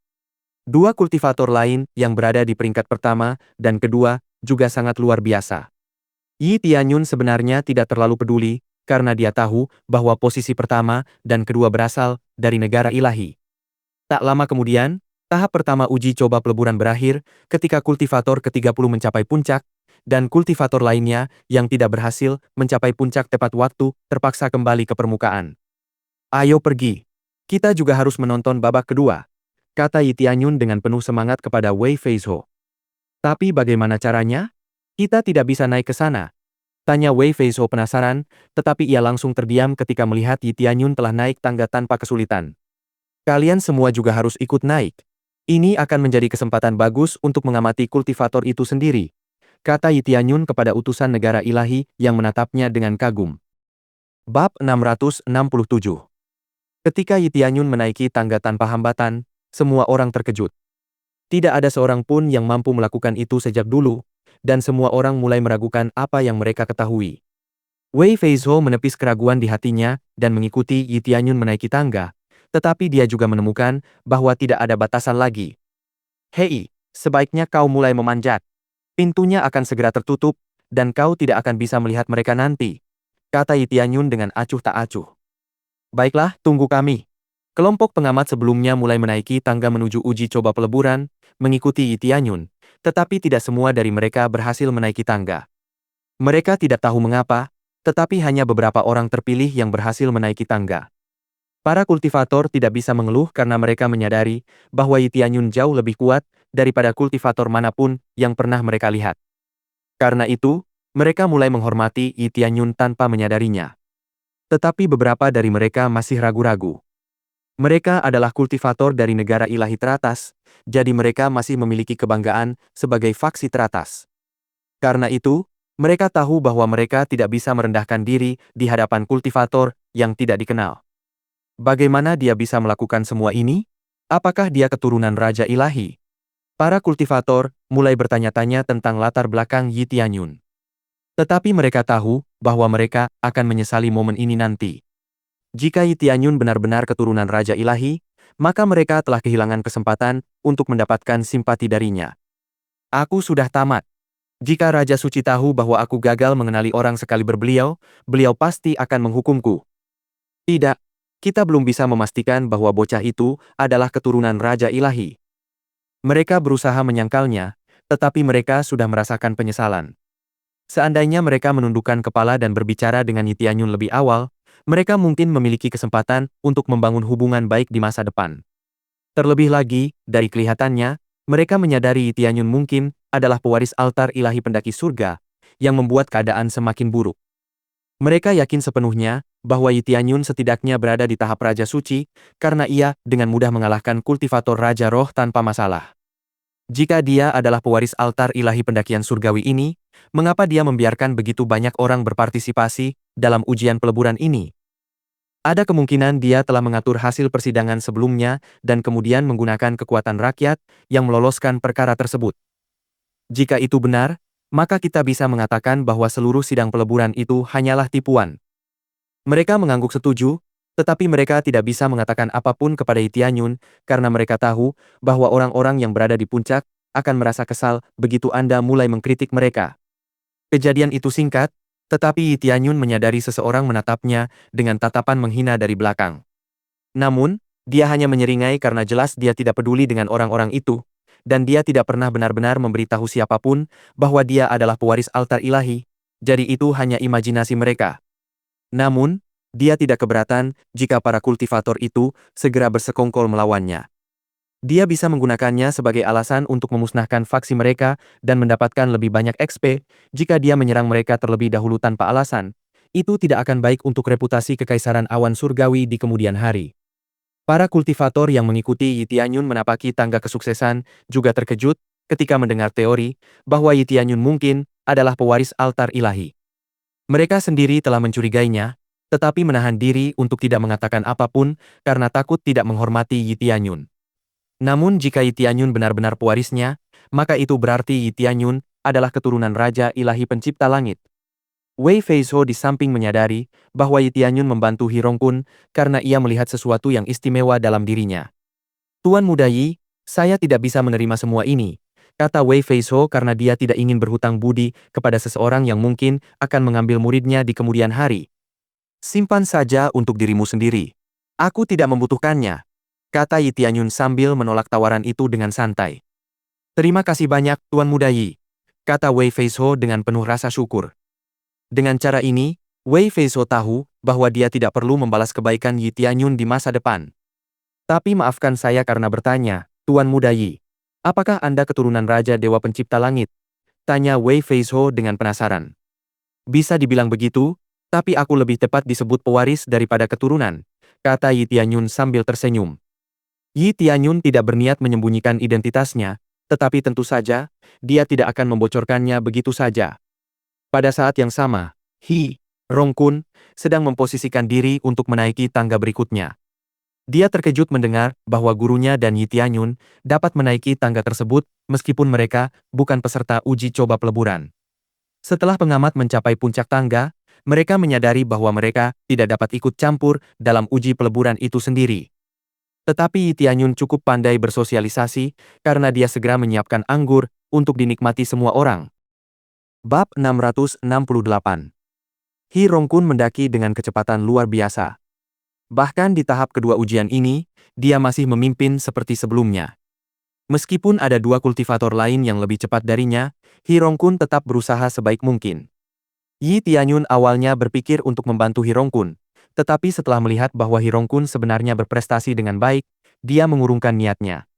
Dua kultivator lain yang berada di peringkat pertama dan kedua juga sangat luar biasa. Yi Tianyun sebenarnya tidak terlalu peduli, karena dia tahu bahwa posisi pertama dan kedua berasal dari negara ilahi. Tak lama kemudian, tahap pertama uji coba peleburan berakhir ketika kultivator ke-30 mencapai puncak, dan kultivator lainnya yang tidak berhasil mencapai puncak tepat waktu terpaksa kembali ke permukaan. Ayo pergi. Kita juga harus menonton babak kedua, kata Yi Tianyun dengan penuh semangat kepada Wei Feizhou. Tapi bagaimana caranya? Kita tidak bisa naik ke sana, tanya Wei Feizhou penasaran, tetapi ia langsung terdiam ketika melihat Yi Tianyun telah naik tangga tanpa kesulitan. Kalian semua juga harus ikut naik. Ini akan menjadi kesempatan bagus untuk mengamati kultivator itu sendiri, kata Yi Tianyun kepada utusan negara ilahi yang menatapnya dengan kagum. Bab 667. Ketika Yi Tianyun menaiki tangga tanpa hambatan, semua orang terkejut. Tidak ada seorang pun yang mampu melakukan itu sejak dulu, dan semua orang mulai meragukan apa yang mereka ketahui. Wei Feizhou menepis keraguan di hatinya dan mengikuti Yi Tianyun menaiki tangga, tetapi dia juga menemukan bahwa tidak ada batasan lagi. Hei, sebaiknya kau mulai memanjat. Pintunya akan segera tertutup, dan kau tidak akan bisa melihat mereka nanti, kata Yi Tianyun dengan acuh tak acuh. Baiklah, tunggu kami. Kelompok pengamat sebelumnya mulai menaiki tangga menuju uji coba peleburan, mengikuti Yi Tianyun, tetapi tidak semua dari mereka berhasil menaiki tangga. Mereka tidak tahu mengapa, tetapi hanya beberapa orang terpilih yang berhasil menaiki tangga. Para kultivator tidak bisa mengeluh karena mereka menyadari bahwa Yi Tianyun jauh lebih kuat daripada kultivator manapun yang pernah mereka lihat. Karena itu, mereka mulai menghormati Yi Tianyun tanpa menyadarinya. Tetapi beberapa dari mereka masih ragu-ragu. Mereka adalah kultivator dari negara ilahi teratas, jadi mereka masih memiliki kebanggaan sebagai faksi teratas. Karena itu, mereka tahu bahwa mereka tidak bisa merendahkan diri di hadapan kultivator yang tidak dikenal. Bagaimana dia bisa melakukan semua ini? Apakah dia keturunan Raja Ilahi? Para kultivator mulai bertanya-tanya tentang latar belakang Yi Tianyun. Tetapi mereka tahu bahwa mereka akan menyesali momen ini nanti. Jika Yi Tianyun benar-benar keturunan Raja Ilahi, maka mereka telah kehilangan kesempatan untuk mendapatkan simpati darinya. Aku sudah tamat. Jika Raja Suci tahu bahwa aku gagal mengenali orang sekaliber beliau, beliau pasti akan menghukumku. Tidak, kita belum bisa memastikan bahwa bocah itu adalah keturunan Raja Ilahi. Mereka berusaha menyangkalnya, tetapi mereka sudah merasakan penyesalan. Seandainya mereka menundukkan kepala dan berbicara dengan Yi Tianyun lebih awal, mereka mungkin memiliki kesempatan untuk membangun hubungan baik di masa depan. Terlebih lagi, dari kelihatannya, mereka menyadari Yi Tianyun mungkin adalah pewaris altar ilahi pendaki surga, yang membuat keadaan semakin buruk. Mereka yakin sepenuhnya bahwa Yi Tianyun setidaknya berada di tahap Raja Suci, karena ia dengan mudah mengalahkan kultivator Raja Roh tanpa masalah. Jika dia adalah pewaris altar ilahi pendakian surgawi ini, mengapa dia membiarkan begitu banyak orang berpartisipasi dalam ujian peleburan ini? Ada kemungkinan dia telah mengatur hasil persidangan sebelumnya dan kemudian menggunakan kekuatan rakyat yang meloloskan perkara tersebut. Jika itu benar, maka kita bisa mengatakan bahwa seluruh sidang peleburan itu hanyalah tipuan. Mereka mengangguk setuju, tetapi mereka tidak bisa mengatakan apapun kepada Yi Tianyun karena mereka tahu bahwa orang-orang yang berada di puncak akan merasa kesal begitu Anda mulai mengkritik mereka. Kejadian itu singkat, tetapi Yi Tianyun menyadari seseorang menatapnya dengan tatapan menghina dari belakang. Namun, dia hanya menyeringai karena jelas dia tidak peduli dengan orang-orang itu, dan dia tidak pernah benar-benar memberitahu siapapun bahwa dia adalah pewaris altar ilahi, jadi itu hanya imajinasi mereka. Namun, dia tidak keberatan jika para kultivator itu segera bersekongkol melawannya. Dia bisa menggunakannya sebagai alasan untuk memusnahkan faksi mereka dan mendapatkan lebih banyak XP jika dia menyerang mereka terlebih dahulu tanpa alasan. Itu tidak akan baik untuk reputasi kekaisaran awan surgawi di kemudian hari. Para kultivator yang mengikuti Yi Tianyun menapaki tangga kesuksesan juga terkejut ketika mendengar teori bahwa Yi Tianyun mungkin adalah pewaris altar ilahi. Mereka sendiri telah mencurigainya, tetapi menahan diri untuk tidak mengatakan apapun karena takut tidak menghormati Yi Tianyun. Namun jika Yi Tianyun benar-benar pewarisnya, maka itu berarti Yi Tianyun adalah keturunan Raja Ilahi Pencipta Langit. Wei Feizhou di samping menyadari bahwa Yi Tianyun membantu He Rongkun karena ia melihat sesuatu yang istimewa dalam dirinya. Tuan Muda Yi, saya tidak bisa menerima semua ini, kata Wei Feizhou karena dia tidak ingin berhutang budi kepada seseorang yang mungkin akan mengambil muridnya di kemudian hari. Simpan saja untuk dirimu sendiri. Aku tidak membutuhkannya, kata Yi Tianyun sambil menolak tawaran itu dengan santai. Terima kasih banyak, Tuan Muda Yi, kata Wei Feizhou dengan penuh rasa syukur. Dengan cara ini, Wei Feizhou tahu bahwa dia tidak perlu membalas kebaikan Yi Tianyun di masa depan. Tapi maafkan saya karena bertanya, Tuan Muda Yi. Apakah Anda keturunan Raja Dewa Pencipta Langit? Tanya Wei Feizhou dengan penasaran. Bisa dibilang begitu, tapi aku lebih tepat disebut pewaris daripada keturunan, kata Yi Tianyun sambil tersenyum. Yi Tianyun tidak berniat menyembunyikan identitasnya, tetapi tentu saja, dia tidak akan membocorkannya begitu saja. Pada saat yang sama, He Rongkun sedang memposisikan diri untuk menaiki tangga berikutnya. Dia terkejut mendengar bahwa gurunya dan Yi Tianyun dapat menaiki tangga tersebut meskipun mereka bukan peserta uji coba peleburan. Setelah pengamat mencapai puncak tangga, mereka menyadari bahwa mereka tidak dapat ikut campur dalam uji peleburan itu sendiri. Tetapi Yi Tianyun cukup pandai bersosialisasi karena dia segera menyiapkan anggur untuk dinikmati semua orang. Bab 668. He Rongkun mendaki dengan kecepatan luar biasa. Bahkan di tahap kedua ujian ini, dia masih memimpin seperti sebelumnya. Meskipun ada dua kultivator lain yang lebih cepat darinya, He Rongkun tetap berusaha sebaik mungkin. Yi Tianyun awalnya berpikir untuk membantu He Rongkun, tetapi setelah melihat bahwa He Rongkun sebenarnya berprestasi dengan baik, dia mengurungkan niatnya.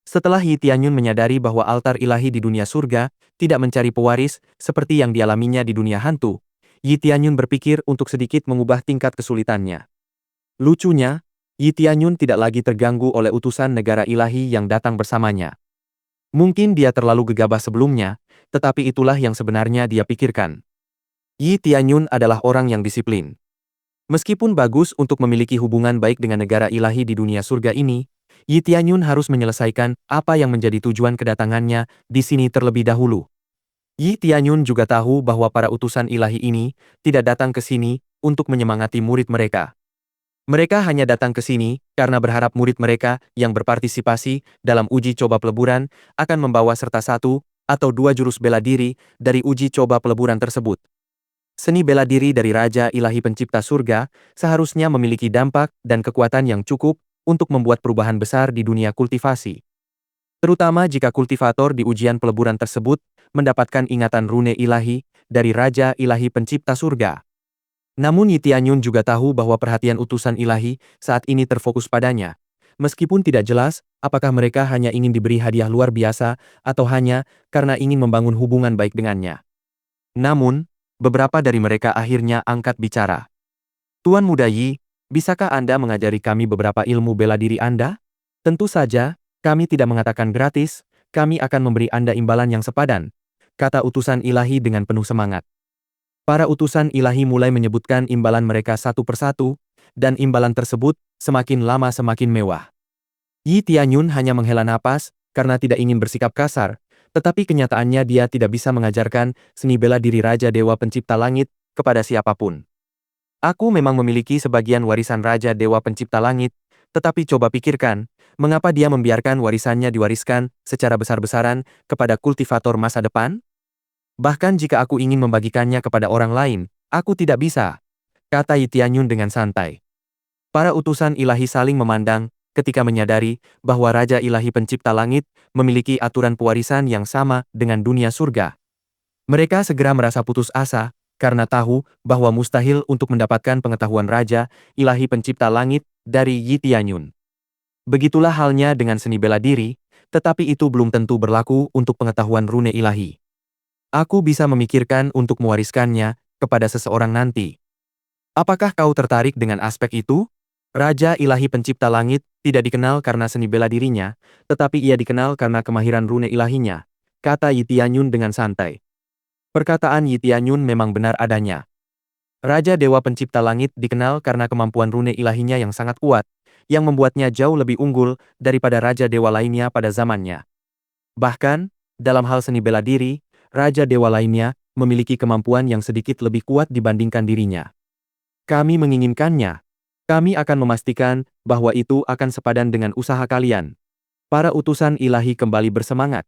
Setelah Yi Tianyun menyadari bahwa altar ilahi di dunia surga tidak mencari pewaris seperti yang dialaminya di dunia hantu, Yi Tianyun berpikir untuk sedikit mengubah tingkat kesulitannya. Lucunya, Yi Tianyun tidak lagi terganggu oleh utusan negara ilahi yang datang bersamanya. Mungkin dia terlalu gegabah sebelumnya, tetapi itulah yang sebenarnya dia pikirkan. Yi Tianyun adalah orang yang disiplin. Meskipun bagus untuk memiliki hubungan baik dengan negara ilahi di dunia surga ini, Yi Tianyun harus menyelesaikan apa yang menjadi tujuan kedatangannya di sini terlebih dahulu. Yi Tianyun juga tahu bahwa para utusan ilahi ini tidak datang ke sini untuk menyemangati murid mereka. Mereka hanya datang ke sini karena berharap murid mereka yang berpartisipasi dalam uji coba peleburan akan membawa serta satu atau dua jurus bela diri dari uji coba peleburan tersebut. Seni bela diri dari Raja Ilahi Pencipta Surga seharusnya memiliki dampak dan kekuatan yang cukup untuk membuat perubahan besar di dunia kultivasi. Terutama jika kultivator di ujian peleburan tersebut mendapatkan ingatan rune ilahi dari Raja Ilahi Pencipta Surga. Namun Yi Tianyun juga tahu bahwa perhatian utusan ilahi saat ini terfokus padanya. Meskipun tidak jelas apakah mereka hanya ingin diberi hadiah luar biasa atau hanya karena ingin membangun hubungan baik dengannya. Namun, beberapa dari mereka akhirnya angkat bicara. Tuan Muda Yi, bisakah Anda mengajari kami beberapa ilmu bela diri Anda? Tentu saja, kami tidak mengatakan gratis, kami akan memberi Anda imbalan yang sepadan, kata utusan ilahi dengan penuh semangat. Para utusan ilahi mulai menyebutkan imbalan mereka satu persatu, dan imbalan tersebut semakin lama semakin mewah. Yi Tianyun hanya menghela napas karena tidak ingin bersikap kasar, tetapi kenyataannya dia tidak bisa mengajarkan seni bela diri Raja Dewa Pencipta Langit kepada siapapun. Aku memang memiliki sebagian warisan Raja Dewa Pencipta Langit, tetapi coba pikirkan, mengapa dia membiarkan warisannya diwariskan secara besar-besaran kepada kultivator masa depan? Bahkan jika aku ingin membagikannya kepada orang lain, aku tidak bisa, kata Yi Tianyun dengan santai. Para utusan ilahi saling memandang ketika menyadari bahwa Raja Ilahi Pencipta Langit memiliki aturan pewarisan yang sama dengan dunia surga. Mereka segera merasa putus asa, karena tahu bahwa mustahil untuk mendapatkan pengetahuan Raja Ilahi Pencipta Langit dari Yi Tianyun. Begitulah halnya dengan seni bela diri, tetapi itu belum tentu berlaku untuk pengetahuan rune ilahi. Aku bisa memikirkan untuk mewariskannya kepada seseorang nanti. Apakah kau tertarik dengan aspek itu? Raja Ilahi Pencipta Langit tidak dikenal karena seni bela dirinya, tetapi ia dikenal karena kemahiran rune ilahinya, kata Yi Tianyun dengan santai. Perkataan Yi Tianyun memang benar adanya. Raja Dewa Pencipta Langit dikenal karena kemampuan rune ilahinya yang sangat kuat, yang membuatnya jauh lebih unggul daripada Raja Dewa lainnya pada zamannya. Bahkan, dalam hal seni bela diri, Raja Dewa lainnya memiliki kemampuan yang sedikit lebih kuat dibandingkan dirinya. Kami menginginkannya. Kami akan memastikan bahwa itu akan sepadan dengan usaha kalian. Para utusan ilahi kembali bersemangat.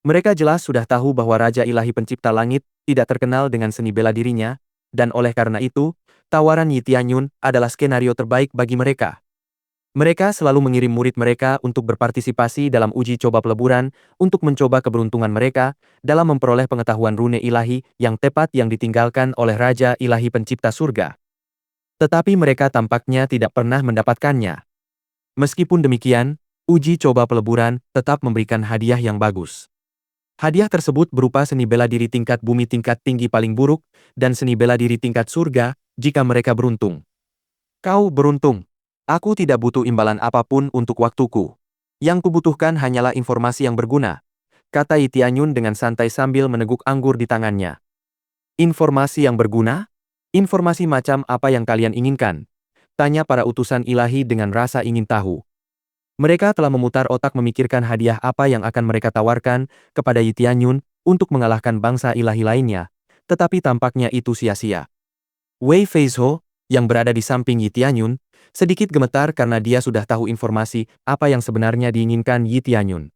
Mereka jelas sudah tahu bahwa Raja Ilahi Pencipta Langit tidak terkenal dengan seni bela dirinya, dan oleh karena itu, tawaran Yi Tianyun adalah skenario terbaik bagi mereka. Mereka selalu mengirim murid mereka untuk berpartisipasi dalam uji coba peleburan untuk mencoba keberuntungan mereka dalam memperoleh pengetahuan rune ilahi yang tepat yang ditinggalkan oleh Raja Ilahi Pencipta Surga. Tetapi mereka tampaknya tidak pernah mendapatkannya. Meskipun demikian, uji coba peleburan tetap memberikan hadiah yang bagus. Hadiah tersebut berupa seni bela diri tingkat bumi tingkat tinggi paling buruk, dan seni bela diri tingkat surga, jika mereka beruntung. Kau beruntung. Aku tidak butuh imbalan apapun untuk waktuku. Yang kubutuhkan hanyalah informasi yang berguna, kata Yi Tianyun dengan santai sambil meneguk anggur di tangannya. Informasi yang berguna? Informasi macam apa yang kalian inginkan? Tanya para utusan ilahi dengan rasa ingin tahu. Mereka telah memutar otak memikirkan hadiah apa yang akan mereka tawarkan kepada Yi Tianyun untuk mengalahkan bangsa ilahi lainnya, tetapi tampaknya itu sia-sia. Wei Feizhou, yang berada di samping Yi Tianyun, sedikit gemetar karena dia sudah tahu informasi apa yang sebenarnya diinginkan Yi Tianyun.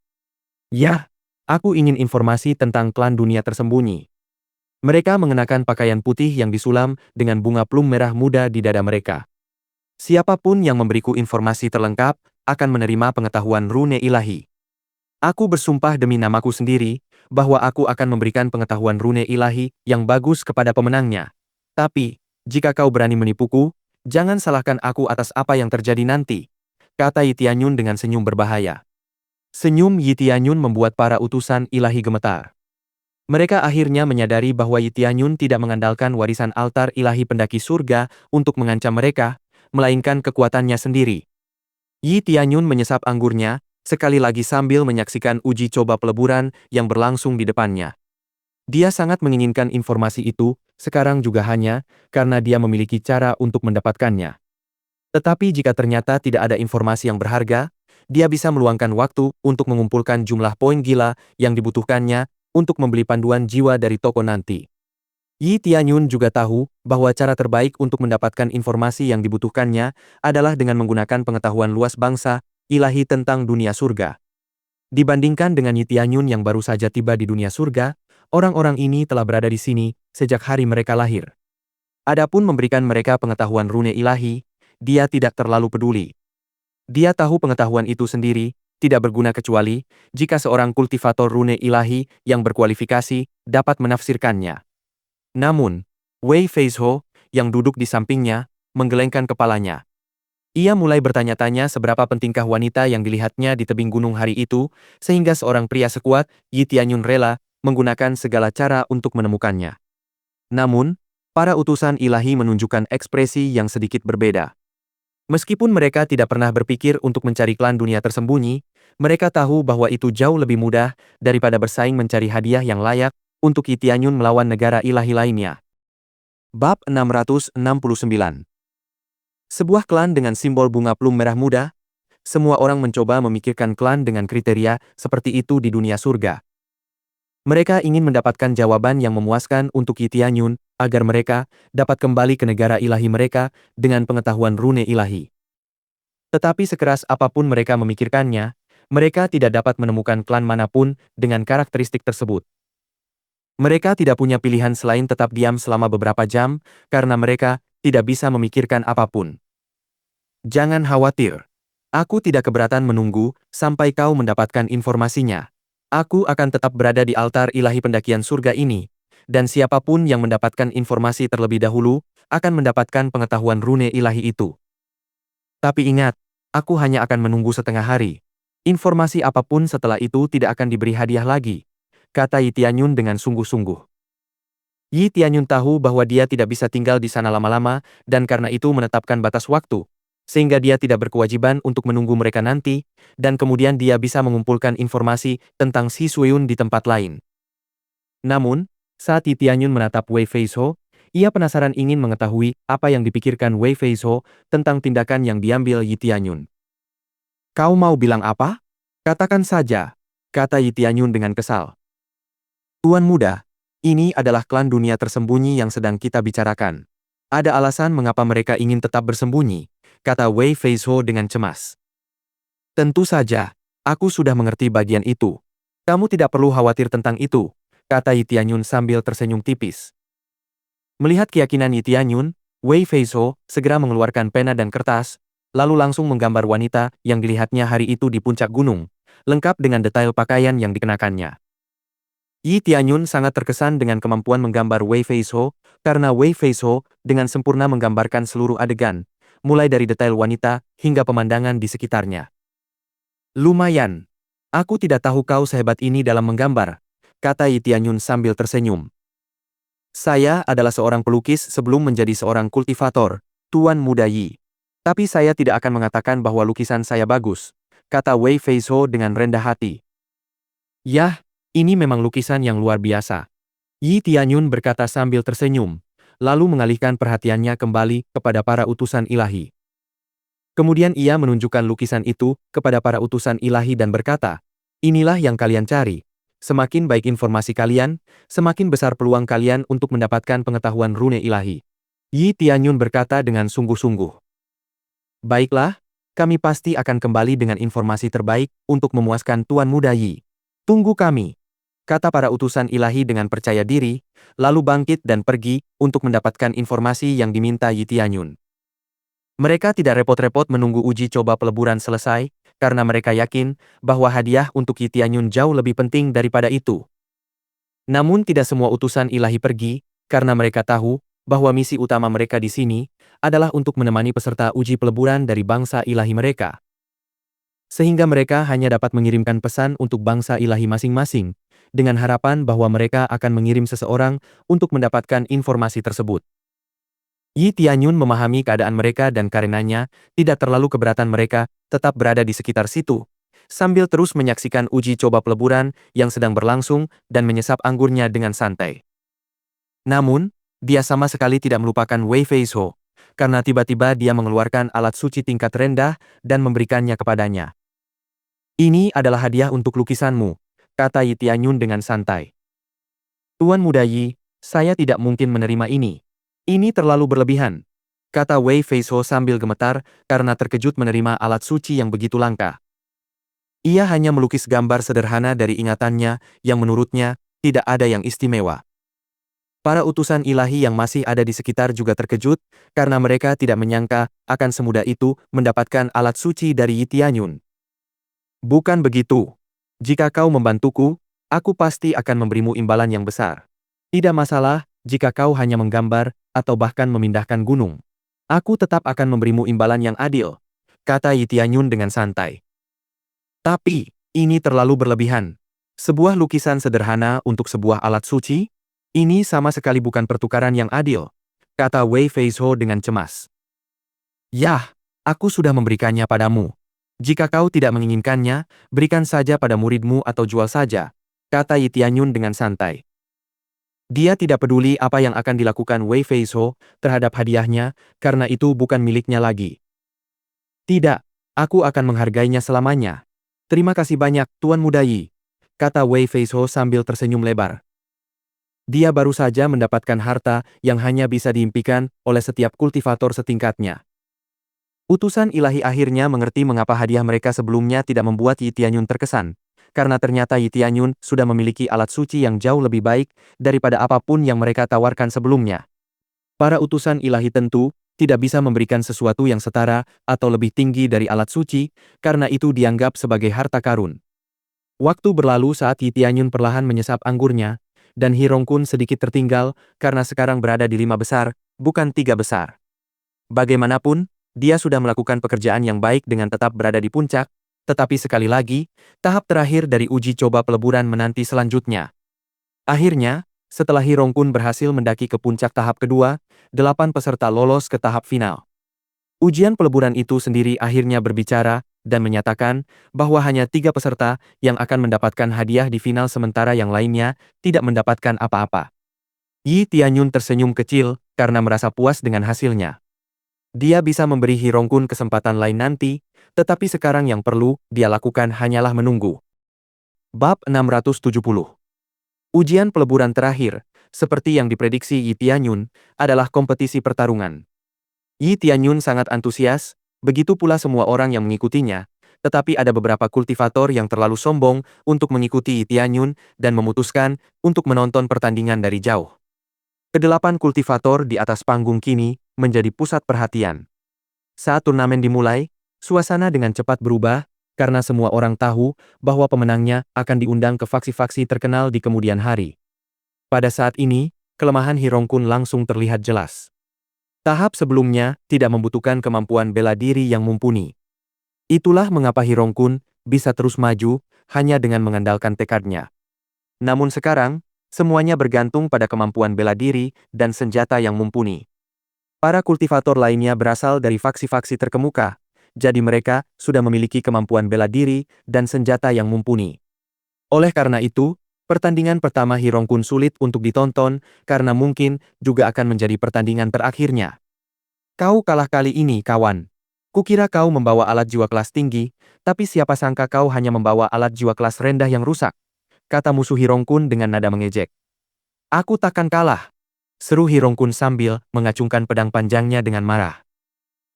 Yah, aku ingin informasi tentang klan dunia tersembunyi. Mereka mengenakan pakaian putih yang disulam dengan bunga plum merah muda di dada mereka. Siapapun yang memberiku informasi terlengkap akan menerima pengetahuan rune ilahi. Aku bersumpah demi namaku sendiri, bahwa aku akan memberikan pengetahuan rune ilahi yang bagus kepada pemenangnya. Tapi, jika kau berani menipuku, jangan salahkan aku atas apa yang terjadi nanti, kata Yi Tianyun dengan senyum berbahaya. Senyum Yi Tianyun membuat para utusan ilahi gemetar. Mereka akhirnya menyadari bahwa Yi Tianyun tidak mengandalkan warisan altar ilahi pendaki surga untuk mengancam mereka, melainkan kekuatannya sendiri. Yi Tianyun menyesap anggurnya, sekali lagi sambil menyaksikan uji coba peleburan yang berlangsung di depannya. Dia sangat menginginkan informasi itu, sekarang juga hanya karena dia memiliki cara untuk mendapatkannya. Tetapi jika ternyata tidak ada informasi yang berharga, dia bisa meluangkan waktu untuk mengumpulkan jumlah poin gila yang dibutuhkannya untuk membeli panduan jiwa dari toko nanti. Yi Tianyun juga tahu bahwa cara terbaik untuk mendapatkan informasi yang dibutuhkannya adalah dengan menggunakan pengetahuan luas bangsa ilahi tentang dunia surga. Dibandingkan dengan Yi Tianyun yang baru saja tiba di dunia surga, orang-orang ini telah berada di sini sejak hari mereka lahir. Adapun memberikan mereka pengetahuan rune ilahi, dia tidak terlalu peduli. Dia tahu pengetahuan itu sendiri tidak berguna kecuali jika seorang kultivator rune ilahi yang berkualifikasi dapat menafsirkannya. Namun, Wei Feizhou, yang duduk di sampingnya, menggelengkan kepalanya. Ia mulai bertanya-tanya seberapa pentingkah wanita yang dilihatnya di tebing gunung hari itu, sehingga seorang pria sekuat, Yi Tianyun rela, menggunakan segala cara untuk menemukannya. Namun, para utusan ilahi menunjukkan ekspresi yang sedikit berbeda. Meskipun mereka tidak pernah berpikir untuk mencari klan dunia tersembunyi, mereka tahu bahwa itu jauh lebih mudah daripada bersaing mencari hadiah yang layak untuk Yi Tianyun melawan negara ilahi lainnya. Bab 669. Sebuah klan dengan simbol bunga plum merah muda. Semua orang mencoba memikirkan klan dengan kriteria seperti itu di dunia surga. Mereka ingin mendapatkan jawaban yang memuaskan untuk Yi Tianyun agar mereka dapat kembali ke negara ilahi mereka dengan pengetahuan rune ilahi. Tetapi sekeras apapun mereka memikirkannya, mereka tidak dapat menemukan klan manapun dengan karakteristik tersebut. Mereka tidak punya pilihan selain tetap diam selama beberapa jam, karena mereka tidak bisa memikirkan apapun. Jangan khawatir. Aku tidak keberatan menunggu sampai kau mendapatkan informasinya. Aku akan tetap berada di altar ilahi pendakian surga ini, dan siapapun yang mendapatkan informasi terlebih dahulu akan mendapatkan pengetahuan rune ilahi itu. Tapi ingat, aku hanya akan menunggu setengah hari. Informasi apapun setelah itu tidak akan diberi hadiah lagi, kata Yi Tianyun dengan sungguh-sungguh. Yi Tianyun tahu bahwa dia tidak bisa tinggal di sana lama-lama dan karena itu menetapkan batas waktu, sehingga dia tidak berkewajiban untuk menunggu mereka nanti, dan kemudian dia bisa mengumpulkan informasi tentang Si Sueun di tempat lain. Namun, saat Yi Tianyun menatap Wei Feizhou, ia penasaran ingin mengetahui apa yang dipikirkan Wei Feizhou tentang tindakan yang diambil Yi Tianyun. Kau mau bilang apa? Katakan saja, kata Yi Tianyun dengan kesal. Tuan muda, ini adalah klan dunia tersembunyi yang sedang kita bicarakan. Ada alasan mengapa mereka ingin tetap bersembunyi, kata Wei Feizhou dengan cemas. Tentu saja, aku sudah mengerti bagian itu. Kamu tidak perlu khawatir tentang itu, kata Yi Tianyun sambil tersenyum tipis. Melihat keyakinan Yi Tianyun, Wei Feizhou segera mengeluarkan pena dan kertas, lalu langsung menggambar wanita yang dilihatnya hari itu di puncak gunung, lengkap dengan detail pakaian yang dikenakannya. Yi Tianyun sangat terkesan dengan kemampuan menggambar Wei Feizhou, karena Wei Feizhou dengan sempurna menggambarkan seluruh adegan, mulai dari detail wanita hingga pemandangan di sekitarnya. Lumayan. Aku tidak tahu kau sehebat ini dalam menggambar, kata Yi Tianyun sambil tersenyum. Saya adalah seorang pelukis sebelum menjadi seorang kultivator, Tuan Muda Yi. Tapi saya tidak akan mengatakan bahwa lukisan saya bagus, kata Wei Feizhou dengan rendah hati. Yah, ini memang lukisan yang luar biasa. Yi Tianyun berkata sambil tersenyum, lalu mengalihkan perhatiannya kembali kepada para utusan ilahi. Kemudian ia menunjukkan lukisan itu kepada para utusan ilahi dan berkata, inilah yang kalian cari. Semakin baik informasi kalian, semakin besar peluang kalian untuk mendapatkan pengetahuan rune ilahi. Yi Tianyun berkata dengan sungguh-sungguh. Baiklah, kami pasti akan kembali dengan informasi terbaik untuk memuaskan Tuan Muda Yi. Tunggu kami, kata para utusan ilahi dengan percaya diri, lalu bangkit dan pergi untuk mendapatkan informasi yang diminta Yi Tianyun. Mereka tidak repot-repot menunggu uji coba peleburan selesai, karena mereka yakin bahwa hadiah untuk Yi Tianyun jauh lebih penting daripada itu. Namun tidak semua utusan ilahi pergi, karena mereka tahu bahwa misi utama mereka di sini adalah untuk menemani peserta uji peleburan dari bangsa ilahi mereka. Sehingga mereka hanya dapat mengirimkan pesan untuk bangsa ilahi masing-masing, dengan harapan bahwa mereka akan mengirim seseorang untuk mendapatkan informasi tersebut. Yi Tianyun memahami keadaan mereka dan karenanya tidak terlalu keberatan mereka tetap berada di sekitar situ, sambil terus menyaksikan uji coba peleburan yang sedang berlangsung dan menyesap anggurnya dengan santai. Namun, dia sama sekali tidak melupakan Wei Feizhou, karena tiba-tiba dia mengeluarkan alat suci tingkat rendah dan memberikannya kepadanya. Ini adalah hadiah untuk lukisanmu, kata Yi Tianyun dengan santai. Tuan Muda Yi, Saya tidak mungkin menerima ini. Ini terlalu berlebihan, kata Wei Feizhou sambil gemetar karena terkejut menerima alat suci yang begitu langka. Ia hanya melukis gambar sederhana dari ingatannya yang menurutnya tidak ada yang istimewa. Para utusan ilahi yang masih ada di sekitar juga terkejut karena mereka tidak menyangka akan semudah itu mendapatkan alat suci dari Yi Tianyun. Bukan begitu. Jika kau membantuku, aku pasti akan memberimu imbalan yang besar. Tidak masalah jika kau hanya menggambar atau bahkan memindahkan gunung. Aku tetap akan memberimu imbalan yang adil, kata Yi Tianyun dengan santai. Tapi, ini terlalu berlebihan. Sebuah lukisan sederhana untuk sebuah alat suci? Ini sama sekali bukan pertukaran yang adil, kata Wei Feizhou dengan cemas. Yah, aku sudah memberikannya padamu. Jika kau tidak menginginkannya, berikan saja pada muridmu atau jual saja, kata Yi Tianyun dengan santai. Dia tidak peduli apa yang akan dilakukan Wei Feizhou terhadap hadiahnya, karena itu bukan miliknya lagi. Tidak, aku akan menghargainya selamanya. Terima kasih banyak, Tuan Muda Yi, kata Wei Feizhou sambil tersenyum lebar. Dia baru saja mendapatkan harta yang hanya bisa diimpikan oleh setiap kultivator setingkatnya. Utusan ilahi akhirnya mengerti mengapa hadiah mereka sebelumnya tidak membuat Yi Tianyun terkesan, karena ternyata Yi Tianyun sudah memiliki alat suci yang jauh lebih baik daripada apapun yang mereka tawarkan sebelumnya. Para utusan ilahi tentu tidak bisa memberikan sesuatu yang setara atau lebih tinggi dari alat suci, karena itu dianggap sebagai harta karun. Waktu berlalu saat Yi Tianyun perlahan menyesap anggurnya, dan Hi Rongkun sedikit tertinggal karena sekarang berada di 5 besar, bukan 3 besar. Bagaimanapun, dia sudah melakukan pekerjaan yang baik dengan tetap berada di puncak, tetapi sekali lagi, tahap terakhir dari uji coba peleburan menanti selanjutnya. Akhirnya, setelah Hi Rongkun berhasil mendaki ke puncak tahap kedua, 8 peserta lolos ke tahap final. Ujian peleburan itu sendiri akhirnya berbicara dan menyatakan bahwa hanya 3 peserta yang akan mendapatkan hadiah di final sementara yang lainnya tidak mendapatkan apa-apa. Yi Tianyun tersenyum kecil karena merasa puas dengan hasilnya. Dia bisa memberi Hi Rongkun kesempatan lain nanti, tetapi sekarang yang perlu dia lakukan hanyalah menunggu. Bab 670. Ujian peleburan terakhir, seperti yang diprediksi Yi Tianyun, adalah kompetisi pertarungan. Yi Tianyun sangat antusias, begitu pula semua orang yang mengikutinya, tetapi ada beberapa kultivator yang terlalu sombong untuk mengikuti Yi Tianyun dan memutuskan untuk menonton pertandingan dari jauh. Kedelapan kultivator di atas panggung kini menjadi pusat perhatian. Saat turnamen dimulai, suasana dengan cepat berubah, karena semua orang tahu bahwa pemenangnya akan diundang ke faksi-faksi terkenal di kemudian hari. Pada saat ini, kelemahan Hi Rongkun langsung terlihat jelas. Tahap sebelumnya tidak membutuhkan kemampuan bela diri yang mumpuni. Itulah mengapa Hi Rongkun bisa terus maju hanya dengan mengandalkan tekadnya. Namun sekarang, semuanya bergantung pada kemampuan bela diri dan senjata yang mumpuni. Para kultivator lainnya berasal dari faksi-faksi terkemuka, jadi mereka sudah memiliki kemampuan bela diri dan senjata yang mumpuni. Oleh karena itu, pertandingan pertama Hi Rongkun sulit untuk ditonton karena mungkin juga akan menjadi pertandingan terakhirnya. Kau kalah kali ini, kawan. Kukira kau membawa alat jiwa kelas tinggi, tapi siapa sangka kau hanya membawa alat jiwa kelas rendah yang rusak, kata musuh Hi Rongkun dengan nada mengejek. Aku takkan kalah, seru Hi Rongkun sambil mengacungkan pedang panjangnya dengan marah.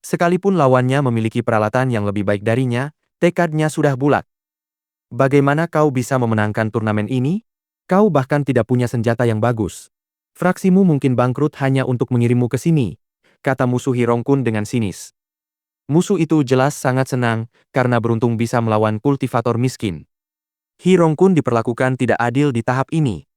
Sekalipun lawannya memiliki peralatan yang lebih baik darinya, tekadnya sudah bulat. Bagaimana kau bisa memenangkan turnamen ini? Kau bahkan tidak punya senjata yang bagus. Fraksimu mungkin bangkrut hanya untuk mengirimmu ke sini, kata musuh Hi Rongkun dengan sinis. Musuh itu jelas sangat senang karena beruntung bisa melawan kultivator miskin. Hi Rongkun diperlakukan tidak adil di tahap ini.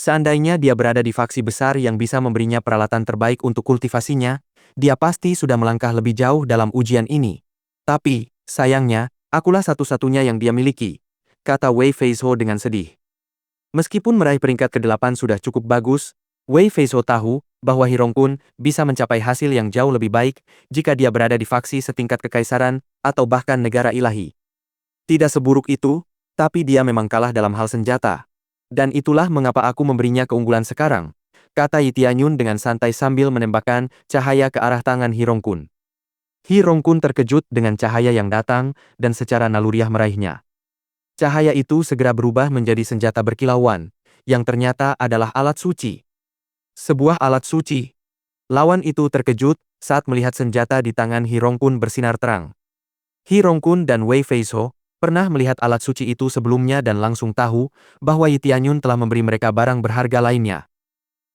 Seandainya dia berada di faksi besar yang bisa memberinya peralatan terbaik untuk kultivasinya, dia pasti sudah melangkah lebih jauh dalam ujian ini. Tapi, sayangnya, akulah satu-satunya yang dia miliki, kata Wei Feizhou dengan sedih. Meskipun meraih peringkat ke-8 sudah cukup bagus, Wei Feizhou tahu bahwa Hi Rongkun bisa mencapai hasil yang jauh lebih baik jika dia berada di faksi setingkat kekaisaran atau bahkan negara ilahi. Tidak seburuk itu, tapi dia memang kalah dalam hal senjata. Dan itulah mengapa aku memberinya keunggulan sekarang, kata Yi Tianyun dengan santai sambil menembakkan cahaya ke arah tangan Hi Rongkun. Hi Rongkun terkejut dengan cahaya yang datang dan secara naluriah meraihnya. Cahaya itu segera berubah menjadi senjata berkilauan, yang ternyata adalah alat suci. Sebuah alat suci. Lawan itu terkejut saat melihat senjata di tangan He Rongkun bersinar terang. He Rongkun dan Wei Feizhou pernah melihat alat suci itu sebelumnya dan langsung tahu bahwa Yi Tianyun telah memberi mereka barang berharga lainnya.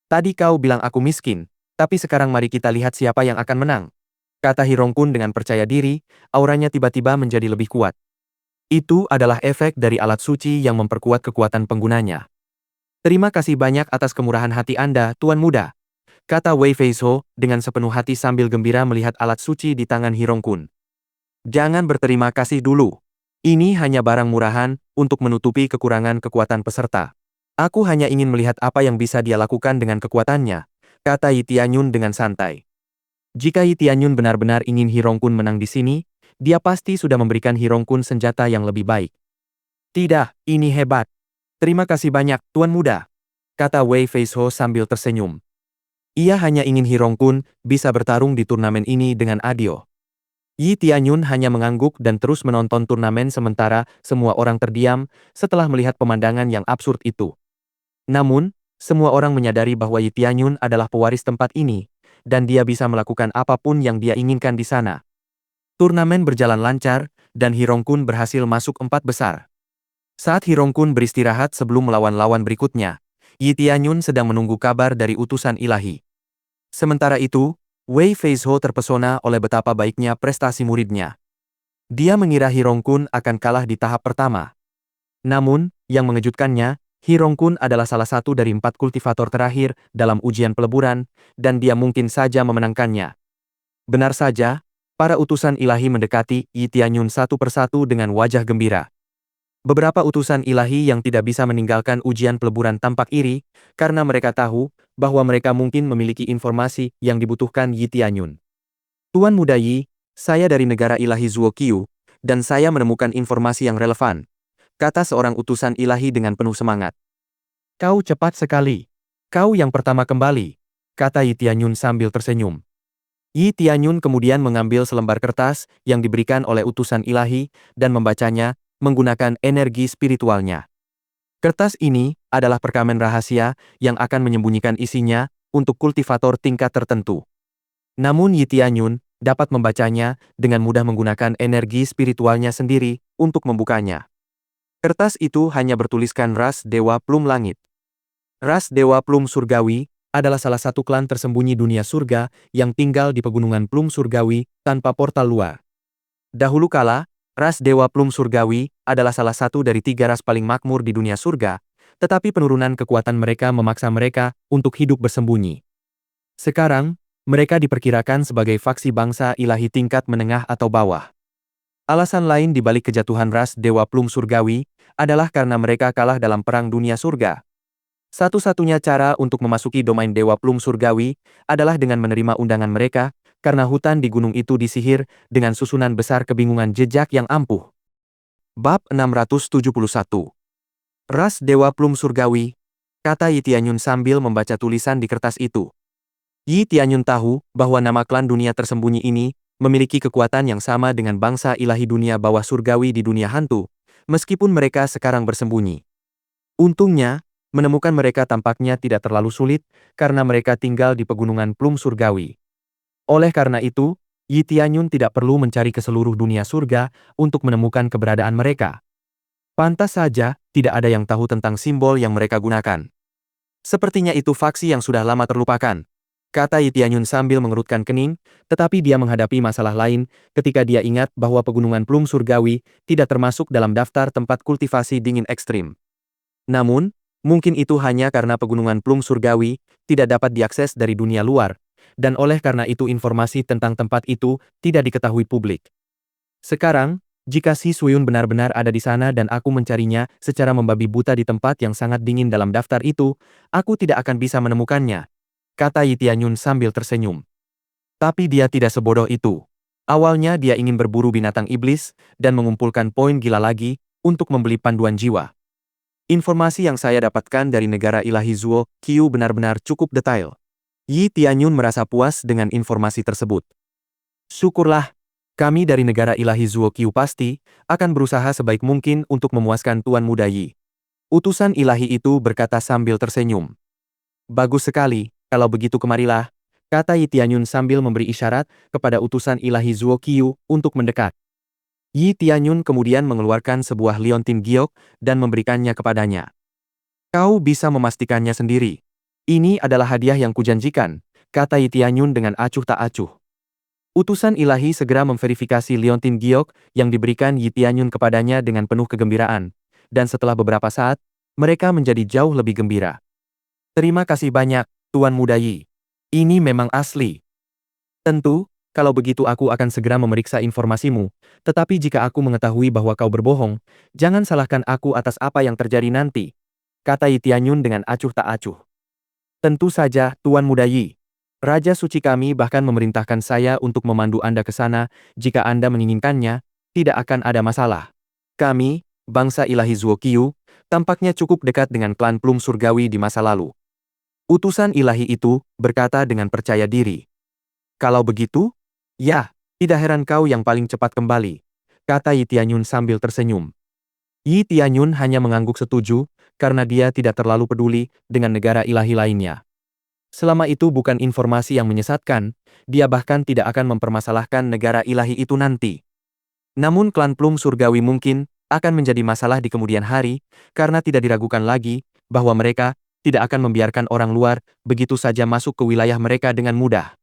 Tadi kau bilang aku miskin, tapi sekarang mari kita lihat siapa yang akan menang. Kata He Rongkun dengan percaya diri, auranya tiba-tiba menjadi lebih kuat. Itu adalah efek dari alat suci yang memperkuat kekuatan penggunanya. Terima kasih banyak atas kemurahan hati Anda, Tuan Muda. Kata Wei Feizhou dengan sepenuh hati sambil gembira melihat alat suci di tangan He Rongkun. Jangan berterima kasih dulu. Ini hanya barang murahan untuk menutupi kekurangan kekuatan peserta. Aku hanya ingin melihat apa yang bisa dia lakukan dengan kekuatannya, kata Yi Tianyun dengan santai. Jika Yi Tianyun benar-benar ingin He Rongkun menang di sini, dia pasti sudah memberikan He Rongkun senjata yang lebih baik. Tidak, ini hebat. Terima kasih banyak, Tuan Muda, kata Wei Feizhou sambil tersenyum. Ia hanya ingin He Rongkun bisa bertarung di turnamen ini dengan adil. Yi Tianyun hanya mengangguk dan terus menonton turnamen sementara semua orang terdiam setelah melihat pemandangan yang absurd itu. Namun, semua orang menyadari bahwa Yi Tianyun adalah pewaris tempat ini, dan dia bisa melakukan apapun yang dia inginkan di sana. Turnamen berjalan lancar, dan He Rongkun berhasil masuk 4 besar. Saat He Rongkun beristirahat sebelum melawan lawan berikutnya, Yi Tianyun sedang menunggu kabar dari utusan ilahi. Sementara itu, Wei Feizhou terpesona oleh betapa baiknya prestasi muridnya. Dia mengira He Rongkun akan kalah di tahap pertama. Namun, yang mengejutkannya, He Rongkun adalah salah satu dari 4 kultivator terakhir dalam ujian peleburan, dan dia mungkin saja memenangkannya. Benar saja, para utusan ilahi mendekati Yi Tianyun satu persatu dengan wajah gembira. Beberapa utusan ilahi yang tidak bisa meninggalkan ujian peleburan tampak iri, karena mereka tahu bahwa mereka mungkin memiliki informasi yang dibutuhkan Yi Tianyun. Tuan Muda Yi, saya dari negara ilahi Zuo Qiu, dan saya menemukan informasi yang relevan, kata seorang utusan ilahi dengan penuh semangat. Kau cepat sekali. Kau yang pertama kembali, kata Yi Tianyun sambil tersenyum. Yi Tianyun kemudian mengambil selembar kertas yang diberikan oleh utusan ilahi dan membacanya menggunakan energi spiritualnya. Kertas ini adalah perkamen rahasia yang akan menyembunyikan isinya untuk kultivator tingkat tertentu. Namun Yi Tianyun dapat membacanya dengan mudah menggunakan energi spiritualnya sendiri untuk membukanya. Kertas itu hanya bertuliskan ras Dewa Plum Langit. Ras Dewa Plum Surgawi adalah salah satu klan tersembunyi dunia surga yang tinggal di pegunungan Plum Surgawi tanpa portal luar. Dahulu kala, ras Dewa Plum Surgawi adalah salah satu dari 3 ras paling makmur di dunia surga, tetapi penurunan kekuatan mereka memaksa mereka untuk hidup bersembunyi. Sekarang, mereka diperkirakan sebagai faksi bangsa ilahi tingkat menengah atau bawah. Alasan lain di balik kejatuhan ras Dewa Plum Surgawi adalah karena mereka kalah dalam perang dunia surga. Satu-satunya cara untuk memasuki domain Dewa Plum Surgawi adalah dengan menerima undangan mereka, karena hutan di gunung itu disihir dengan susunan besar kebingungan jejak yang ampuh. Bab 671. Ras Dewa Plum Surgawi, kata Yi Tianyun sambil membaca tulisan di kertas itu. Yi Tianyun tahu bahwa nama klan dunia tersembunyi ini memiliki kekuatan yang sama dengan bangsa ilahi dunia bawah surgawi di dunia hantu, meskipun mereka sekarang bersembunyi. Untungnya, menemukan mereka tampaknya tidak terlalu sulit karena mereka tinggal di pegunungan Plum Surgawi. Oleh karena itu, Yi Tianyun tidak perlu mencari ke seluruh dunia surga untuk menemukan keberadaan mereka. Pantas saja, tidak ada yang tahu tentang simbol yang mereka gunakan. Sepertinya itu faksi yang sudah lama terlupakan, kata Yi Tianyun sambil mengerutkan kening, tetapi dia menghadapi masalah lain ketika dia ingat bahwa pegunungan Plum Surgawi tidak termasuk dalam daftar tempat kultivasi dingin ekstrim. Namun, mungkin itu hanya karena pegunungan Plum Surgawi tidak dapat diakses dari dunia luar, dan oleh karena itu informasi tentang tempat itu tidak diketahui publik. Sekarang, jika Si Suyun benar-benar ada di sana dan aku mencarinya secara membabi buta di tempat yang sangat dingin dalam daftar itu, aku tidak akan bisa menemukannya, kata Yi Tianyun sambil tersenyum. Tapi dia tidak sebodoh itu. Awalnya dia ingin berburu binatang iblis dan mengumpulkan poin gila lagi untuk membeli panduan jiwa. Informasi yang saya dapatkan dari negara ilahi Zuo Qiu benar-benar cukup detail. Yi Tianyun merasa puas dengan informasi tersebut. Syukurlah, kami dari negara ilahi Zuo Qiu pasti akan berusaha sebaik mungkin untuk memuaskan Tuan Muda Yi. Utusan ilahi itu berkata sambil tersenyum. Bagus sekali, Kalau begitu kemarilah, kata Yi Tianyun sambil memberi isyarat kepada utusan ilahi Zuo Qiu untuk mendekat. Yi Tianyun kemudian mengeluarkan sebuah liontin giok dan memberikannya kepadanya. Kau bisa memastikannya sendiri. Ini adalah hadiah yang kujanjikan, kata Yi Tianyun dengan acuh tak acuh. Utusan ilahi segera memverifikasi liontin giok yang diberikan Yi Tianyun kepadanya dengan penuh kegembiraan, dan setelah beberapa saat, mereka menjadi jauh lebih gembira. Terima kasih banyak, Tuan Muda Yi. Ini memang asli. Tentu, kalau begitu aku akan segera memeriksa informasimu, tetapi jika aku mengetahui bahwa kau berbohong, jangan salahkan aku atas apa yang terjadi nanti, kata Yi Tianyun dengan acuh tak acuh. Tentu saja, Tuan Muda Yi. Raja suci kami bahkan memerintahkan saya untuk memandu Anda ke sana jika Anda menginginkannya, tidak akan ada masalah. Kami, bangsa ilahi Zuo Qiu, tampaknya cukup dekat dengan klan Plum Surgawi di masa lalu. Utusan ilahi itu berkata dengan percaya diri. Kalau begitu, ya, tidak heran kau yang paling cepat kembali, kata Yi Tianyun sambil tersenyum. Yi Tianyun hanya mengangguk setuju, karena dia tidak terlalu peduli dengan negara ilahi lainnya. Selama itu bukan informasi yang menyesatkan, dia bahkan tidak akan mempermasalahkan negara ilahi itu nanti. Namun klan Plum Surgawi mungkin akan menjadi masalah di kemudian hari, karena tidak diragukan lagi bahwa mereka tidak akan membiarkan orang luar begitu saja masuk ke wilayah mereka dengan mudah.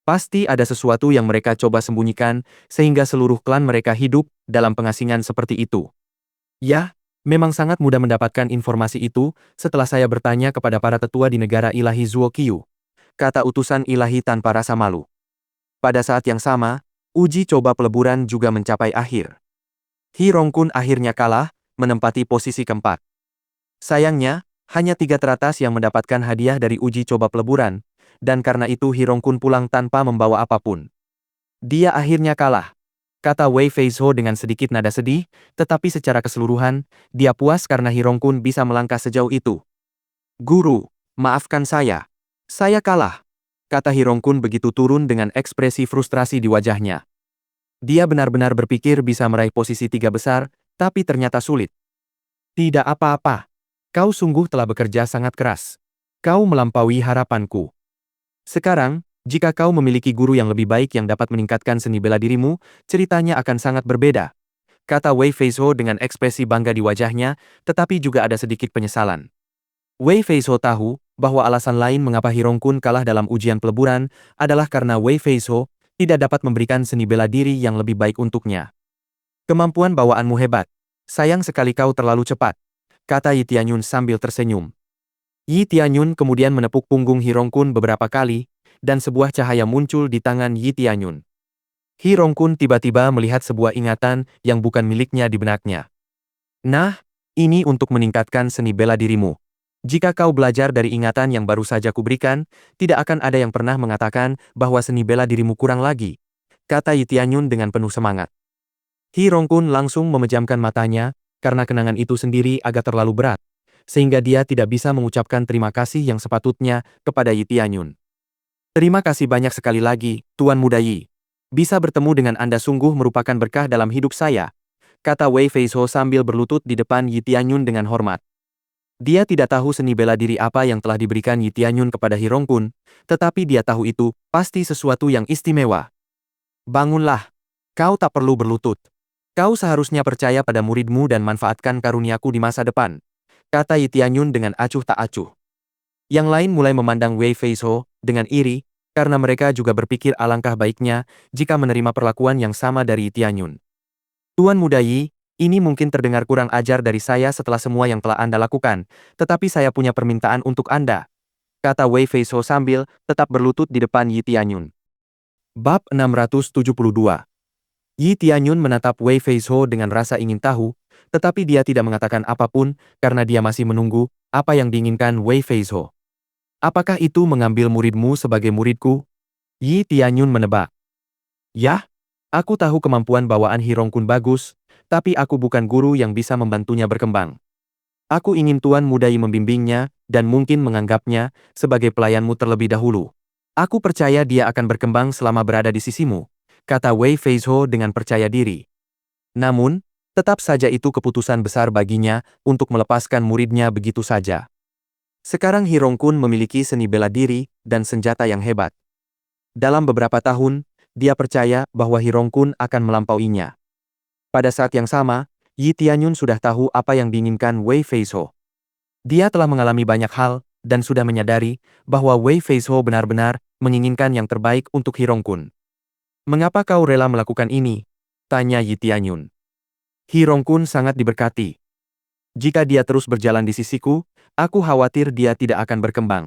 Pasti ada sesuatu yang mereka coba sembunyikan, sehingga seluruh klan mereka hidup dalam pengasingan seperti itu. Ya, memang sangat mudah mendapatkan informasi itu setelah saya bertanya kepada para tetua di negara ilahi Zuo Qiu, kata utusan ilahi tanpa rasa malu. Pada saat yang sama, uji coba peleburan juga mencapai akhir. He Rongkun akhirnya kalah, menempati posisi keempat. Sayangnya, hanya 3 teratas yang mendapatkan hadiah dari uji coba peleburan, dan karena itu He Rongkun pulang tanpa membawa apapun. Dia akhirnya kalah, kata Wei Feizhou dengan sedikit nada sedih, tetapi secara keseluruhan, dia puas karena He Rongkun bisa melangkah sejauh itu. Guru, maafkan saya. Saya kalah, kata He Rongkun begitu turun dengan ekspresi frustrasi di wajahnya. Dia benar-benar berpikir bisa meraih posisi 3 besar, tapi ternyata sulit. Tidak apa-apa. Kau sungguh telah bekerja sangat keras. Kau melampaui harapanku. Sekarang, jika kau memiliki guru yang lebih baik yang dapat meningkatkan seni bela dirimu, ceritanya akan sangat berbeda, kata Wei Feizhou dengan ekspresi bangga di wajahnya, tetapi juga ada sedikit penyesalan. Wei Feizhou tahu bahwa alasan lain mengapa He Rongkun kalah dalam ujian peleburan adalah karena Wei Feizhou tidak dapat memberikan seni bela diri yang lebih baik untuknya. Kemampuan bawaanmu hebat. Sayang sekali kau terlalu cepat, kata Yi Tianyun sambil tersenyum. Yi Tianyun kemudian menepuk punggung He Rongkun beberapa kali, dan sebuah cahaya muncul di tangan Yi Tianyun. He Rongkun tiba-tiba melihat sebuah ingatan yang bukan miliknya di benaknya. Nah, ini untuk meningkatkan seni bela dirimu. Jika kau belajar dari ingatan yang baru saja kuberikan, tidak akan ada yang pernah mengatakan bahwa seni bela dirimu kurang lagi, kata Yi Tianyun dengan penuh semangat. He Rongkun langsung memejamkan matanya, karena kenangan itu sendiri agak terlalu berat, sehingga dia tidak bisa mengucapkan terima kasih yang sepatutnya kepada Yi Tianyun. Terima kasih banyak sekali lagi, Tuan Muda Yi. Bisa bertemu dengan Anda sungguh merupakan berkah dalam hidup saya, kata Wei Feizhou sambil berlutut di depan Yi Tianyun dengan hormat. Dia tidak tahu seni bela diri apa yang telah diberikan Yi Tianyun kepada He Rongkun, tetapi dia tahu itu pasti sesuatu yang istimewa. Bangunlah. Kau tak perlu berlutut. Kau seharusnya percaya pada muridmu dan manfaatkan karuniaku di masa depan, kata Yi Tianyun dengan acuh tak acuh. Yang lain mulai memandang Wei Feizhou dengan iri, karena mereka juga berpikir alangkah baiknya jika menerima perlakuan yang sama dari Yi Tianyun. Tuan Muda Yi, ini mungkin terdengar kurang ajar dari saya setelah semua yang telah Anda lakukan, tetapi saya punya permintaan untuk Anda, kata Wei Feizhou sambil tetap berlutut di depan Yi Tianyun. Bab 672. Yi Tianyun menatap Wei Feizhou dengan rasa ingin tahu, tetapi dia tidak mengatakan apapun karena dia masih menunggu apa yang diinginkan Wei Feizhou. Apakah itu mengambil muridmu sebagai muridku? Yi Tianyun menebak. Yah, aku tahu kemampuan bawaan He Rongkun bagus, tapi aku bukan guru yang bisa membantunya berkembang. Aku ingin Tuan Muda Yi membimbingnya, dan mungkin menganggapnya sebagai pelayanmu terlebih dahulu. Aku percaya dia akan berkembang selama berada di sisimu, kata Wei Feizhou dengan percaya diri. Namun, tetap saja itu keputusan besar baginya untuk melepaskan muridnya begitu saja. Sekarang Hirongkun memiliki seni bela diri dan senjata yang hebat. Dalam beberapa tahun, dia percaya bahwa Hirongkun akan melampauinya. Pada saat yang sama, Yi Tianyun sudah tahu apa yang diinginkan Wei Feizhou. Dia telah mengalami banyak hal, dan sudah menyadari bahwa Wei Feizhou benar-benar menginginkan yang terbaik untuk Hirongkun. "Mengapa kau rela melakukan ini?" tanya Yi Tianyun. "Hirongkun sangat diberkati. Jika dia terus berjalan di sisiku, aku khawatir dia tidak akan berkembang.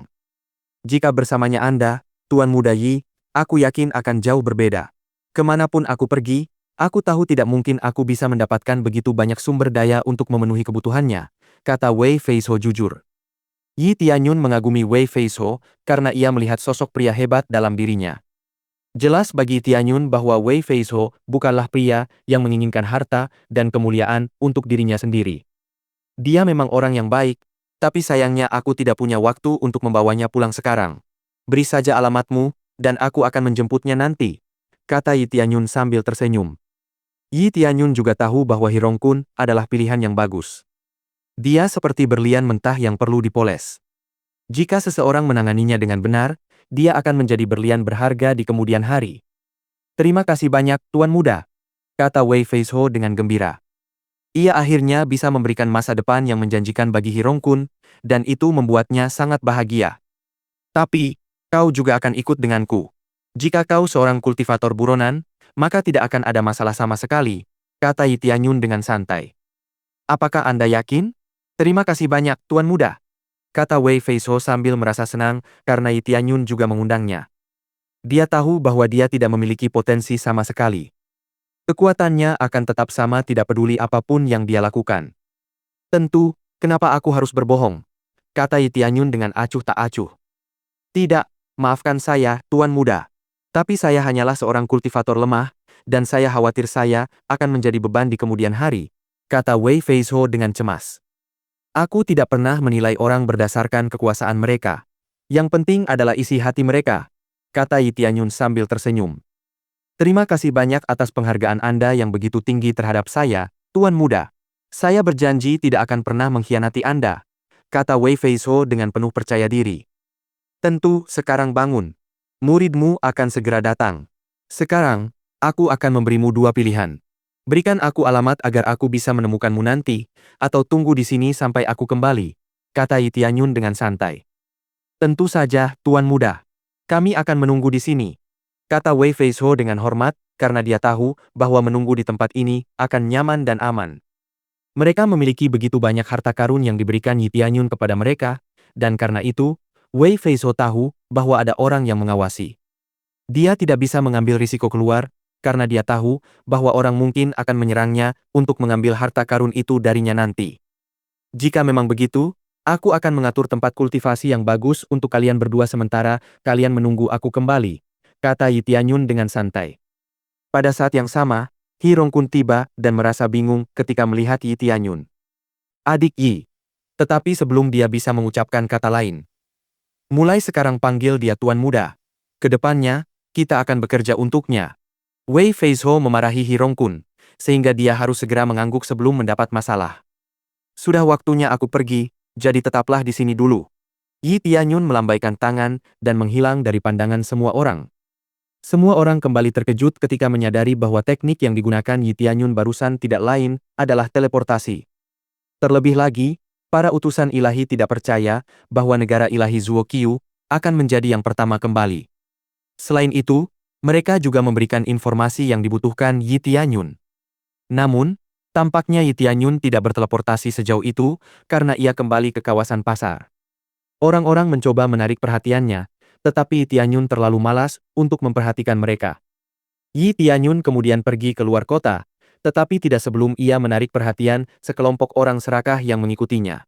Jika bersamanya Anda, Tuan Muda Yi, aku yakin akan jauh berbeda. Kemanapun aku pergi, aku tahu tidak mungkin aku bisa mendapatkan begitu banyak sumber daya untuk memenuhi kebutuhannya," kata Wei Feizhou jujur. Yi Tianyun mengagumi Wei Feizhou karena ia melihat sosok pria hebat dalam dirinya. Jelas bagi Tianyun bahwa Wei Feizhou bukanlah pria yang menginginkan harta dan kemuliaan untuk dirinya sendiri. Dia memang orang yang baik, tapi sayangnya aku tidak punya waktu untuk membawanya pulang sekarang. "Beri saja alamatmu, dan aku akan menjemputnya nanti," kata Yi Tianyun sambil tersenyum. Yi Tianyun juga tahu bahwa Hirongkun adalah pilihan yang bagus. Dia seperti berlian mentah yang perlu dipoles. Jika seseorang menanganinya dengan benar, dia akan menjadi berlian berharga di kemudian hari. "Terima kasih banyak, Tuan Muda," kata Wei Feizhou dengan gembira. Ia akhirnya bisa memberikan masa depan yang menjanjikan bagi Hirongkun, dan itu membuatnya sangat bahagia. "Tapi, kau juga akan ikut denganku. Jika kau seorang kultivator buronan, maka tidak akan ada masalah sama sekali," kata Yi Tianyun dengan santai. "Apakah Anda yakin?" "Terima kasih banyak, Tuan Muda," kata Wei Feizhou sambil merasa senang karena Yi Tianyun juga mengundangnya. Dia tahu bahwa dia tidak memiliki potensi sama sekali. Kekuatannya akan tetap sama tidak peduli apapun yang dia lakukan. "Tentu, kenapa aku harus berbohong?" kata Yi Tianyun dengan acuh tak acuh. "Tidak, maafkan saya, Tuan Muda. Tapi saya hanyalah seorang kultivator lemah, dan saya khawatir saya akan menjadi beban di kemudian hari," kata Wei Feizhou dengan cemas. "Aku tidak pernah menilai orang berdasarkan kekuasaan mereka. Yang penting adalah isi hati mereka," kata Yi Tianyun sambil tersenyum. "Terima kasih banyak atas penghargaan Anda yang begitu tinggi terhadap saya, Tuan Muda. Saya berjanji tidak akan pernah mengkhianati Anda," kata Wei Feizhou dengan penuh percaya diri. "Tentu, sekarang bangun. Muridmu akan segera datang. Sekarang, aku akan memberimu dua pilihan. Berikan aku alamat agar aku bisa menemukanmu nanti, atau tunggu di sini sampai aku kembali," kata Yi Tianyun dengan santai. "Tentu saja, Tuan Muda. Kami akan menunggu di sini," kata Wei Feizhou dengan hormat, karena dia tahu bahwa menunggu di tempat ini akan nyaman dan aman. Mereka memiliki begitu banyak harta karun yang diberikan Yi Tianyun kepada mereka, dan karena itu, Wei Feizhou tahu bahwa ada orang yang mengawasi. Dia tidak bisa mengambil risiko keluar, karena dia tahu bahwa orang mungkin akan menyerangnya untuk mengambil harta karun itu darinya nanti. "Jika memang begitu, aku akan mengatur tempat kultivasi yang bagus untuk kalian berdua sementara kalian menunggu aku kembali," kata Yi Tianyun dengan santai. Pada saat yang sama, Hirongkun tiba dan merasa bingung ketika melihat Yi Tianyun. "Adik Yi." Tetapi sebelum dia bisa mengucapkan kata lain, "Mulai sekarang panggil dia Tuan Muda. Kedepannya, kita akan bekerja untuknya." Wei Feizhou memarahi Hirongkun, sehingga dia harus segera mengangguk sebelum mendapat masalah. "Sudah waktunya aku pergi, jadi tetaplah di sini dulu." Yi Tianyun melambaikan tangan dan menghilang dari pandangan semua orang. Semua orang kembali terkejut ketika menyadari bahwa teknik yang digunakan Yi Tianyun barusan tidak lain adalah teleportasi. Terlebih lagi, para utusan ilahi tidak percaya bahwa negara ilahi Zuokyu akan menjadi yang pertama kembali. Selain itu, mereka juga memberikan informasi yang dibutuhkan Yi Tianyun. Namun, tampaknya Yi Tianyun tidak berteleportasi sejauh itu karena ia kembali ke kawasan pasar. Orang-orang mencoba menarik perhatiannya, tetapi Yi Tianyun terlalu malas untuk memperhatikan mereka. Yi Tianyun kemudian pergi ke luar kota, tetapi tidak sebelum ia menarik perhatian sekelompok orang serakah yang mengikutinya.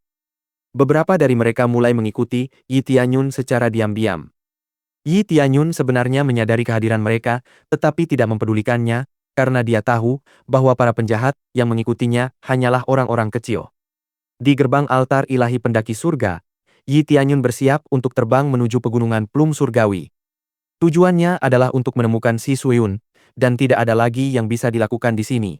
Beberapa dari mereka mulai mengikuti Yi Tianyun secara diam-diam. Yi Tianyun sebenarnya menyadari kehadiran mereka, tetapi tidak mempedulikannya, karena dia tahu bahwa para penjahat yang mengikutinya hanyalah orang-orang kecil. Di gerbang altar ilahi pendaki surga, Yi Tianyun bersiap untuk terbang menuju pegunungan Plum Surgawi. Tujuannya adalah untuk menemukan Si Suyun, dan tidak ada lagi yang bisa dilakukan di sini.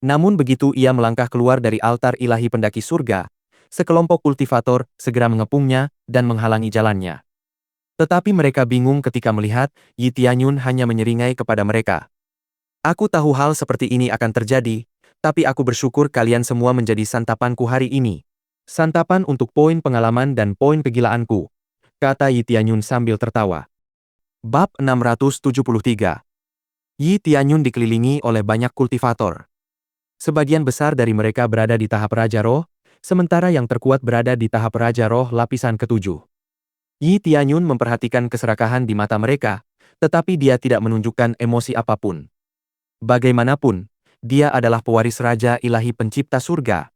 Namun begitu ia melangkah keluar dari altar ilahi pendaki surga, sekelompok kultivator segera mengepungnya dan menghalangi jalannya. Tetapi mereka bingung ketika melihat Yi Tianyun hanya menyeringai kepada mereka. Aku tahu hal seperti ini akan terjadi, tapi aku bersyukur kalian semua menjadi santapanku hari ini. Santapan untuk poin pengalaman dan poin kegilaanku, kata Yi Tianyun sambil tertawa. Bab 673. Yi Tianyun dikelilingi oleh banyak kultivator. Sebagian besar dari mereka berada di tahap Raja Roh, sementara yang terkuat berada di tahap Raja Roh lapisan ketujuh. Yi Tianyun memperhatikan keserakahan di mata mereka, tetapi dia tidak menunjukkan emosi apapun. Bagaimanapun, dia adalah pewaris Raja Ilahi Pencipta Surga.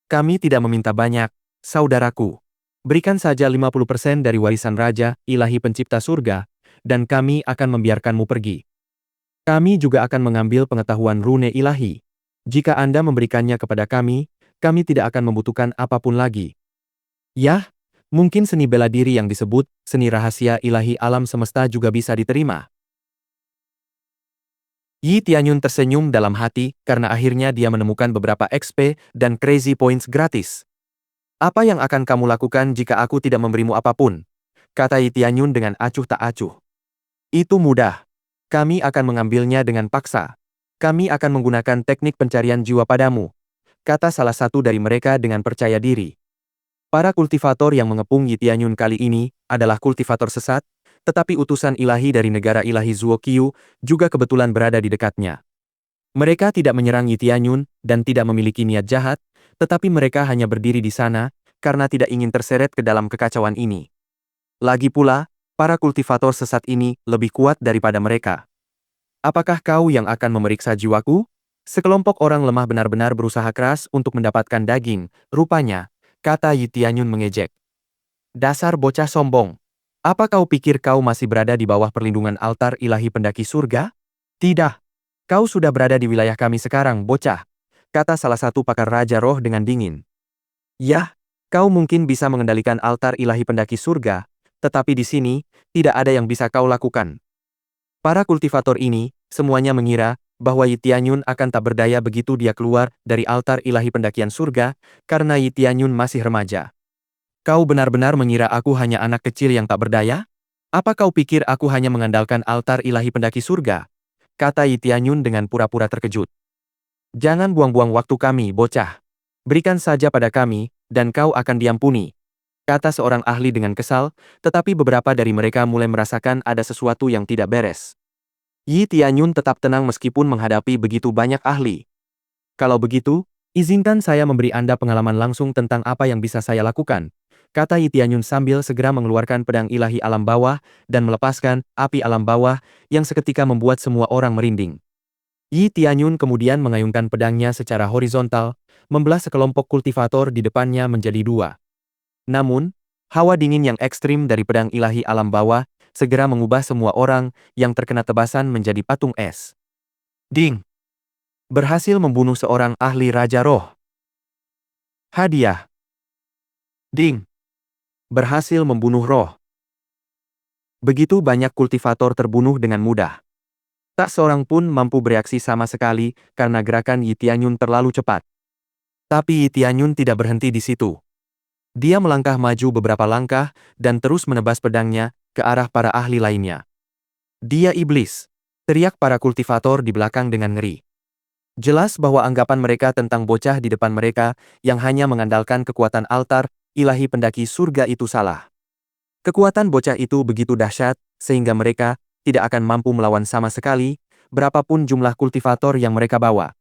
Kami tidak meminta banyak, saudaraku. Berikan saja 50% dari warisan Raja Ilahi Pencipta Surga, dan kami akan membiarkanmu pergi. Kami juga akan mengambil pengetahuan rune ilahi. Jika Anda memberikannya kepada kami tidak akan membutuhkan apapun lagi. Yah, mungkin seni bela diri yang disebut seni rahasia ilahi alam semesta juga bisa diterima. Yi Tianyun tersenyum dalam hati karena akhirnya dia menemukan beberapa XP dan Crazy Points gratis. Apa yang akan kamu lakukan jika aku tidak memberimu apapun? Kata Yi Tianyun dengan acuh tak acuh. Itu mudah. Kami akan mengambilnya dengan paksa. Kami akan menggunakan teknik pencarian jiwa padamu, kata salah satu dari mereka dengan percaya diri. Para kultivator yang mengepung Yi Tianyun kali ini adalah kultivator sesat, tetapi utusan ilahi dari negara ilahi Zuokyu juga kebetulan berada di dekatnya. Mereka tidak menyerang Yi Tianyun dan tidak memiliki niat jahat, tetapi mereka hanya berdiri di sana karena tidak ingin terseret ke dalam kekacauan ini. Lagi pula, para kultivator sesat ini lebih kuat daripada mereka. Apakah kau yang akan memeriksa jiwaku? Sekelompok orang lemah benar-benar berusaha keras untuk mendapatkan daging, rupanya, kata Yi Tianyun mengejek. Dasar bocah sombong. Apa kau pikir kau masih berada di bawah perlindungan altar ilahi pendaki surga? Tidak. Kau sudah berada di wilayah kami sekarang, bocah, kata salah satu pakar Raja Roh dengan dingin. Yah, kau mungkin bisa mengendalikan altar ilahi pendaki surga, tetapi di sini, tidak ada yang bisa kau lakukan. Para kultivator ini, semuanya mengira bahwa Yi Tianyun akan tak berdaya begitu dia keluar dari altar ilahi pendakian surga, karena Yi Tianyun masih remaja. Kau benar-benar mengira aku hanya anak kecil yang tak berdaya? Apa kau pikir aku hanya mengandalkan altar ilahi pendaki surga? Kata Yi Tianyun dengan pura-pura terkejut. Jangan buang-buang waktu kami, bocah. Berikan saja pada kami, dan kau akan diampuni. Kata seorang ahli dengan kesal, tetapi beberapa dari mereka mulai merasakan ada sesuatu yang tidak beres. Yi Tianyun tetap tenang meskipun menghadapi begitu banyak ahli. Kalau begitu, izinkan saya memberi Anda pengalaman langsung tentang apa yang bisa saya lakukan, kata Yi Tianyun sambil segera mengeluarkan pedang ilahi alam bawah dan melepaskan api alam bawah yang seketika membuat semua orang merinding. Yi Tianyun kemudian mengayunkan pedangnya secara horizontal, membelah sekelompok kultivator di depannya menjadi dua. Namun, hawa dingin yang ekstrim dari pedang ilahi alam bawah segera mengubah semua orang yang terkena tebasan menjadi patung es. Ding! Berhasil membunuh seorang ahli Raja Roh. Hadiah. Ding! Berhasil membunuh roh. Begitu banyak kultivator terbunuh dengan mudah. Tak seorang pun mampu bereaksi sama sekali karena gerakan Yi Tianyun terlalu cepat. Tapi Yi Tianyun tidak berhenti di situ. Dia melangkah maju beberapa langkah dan terus menebas pedangnya ke arah para ahli lainnya. Dia iblis! Teriak para kultivator di belakang dengan ngeri. Jelas bahwa anggapan mereka tentang bocah di depan mereka yang hanya mengandalkan kekuatan altar ilahi pendaki surga itu salah. Kekuatan bocah itu begitu dahsyat, sehingga mereka tidak akan mampu melawan sama sekali, berapapun jumlah kultivator yang mereka bawa.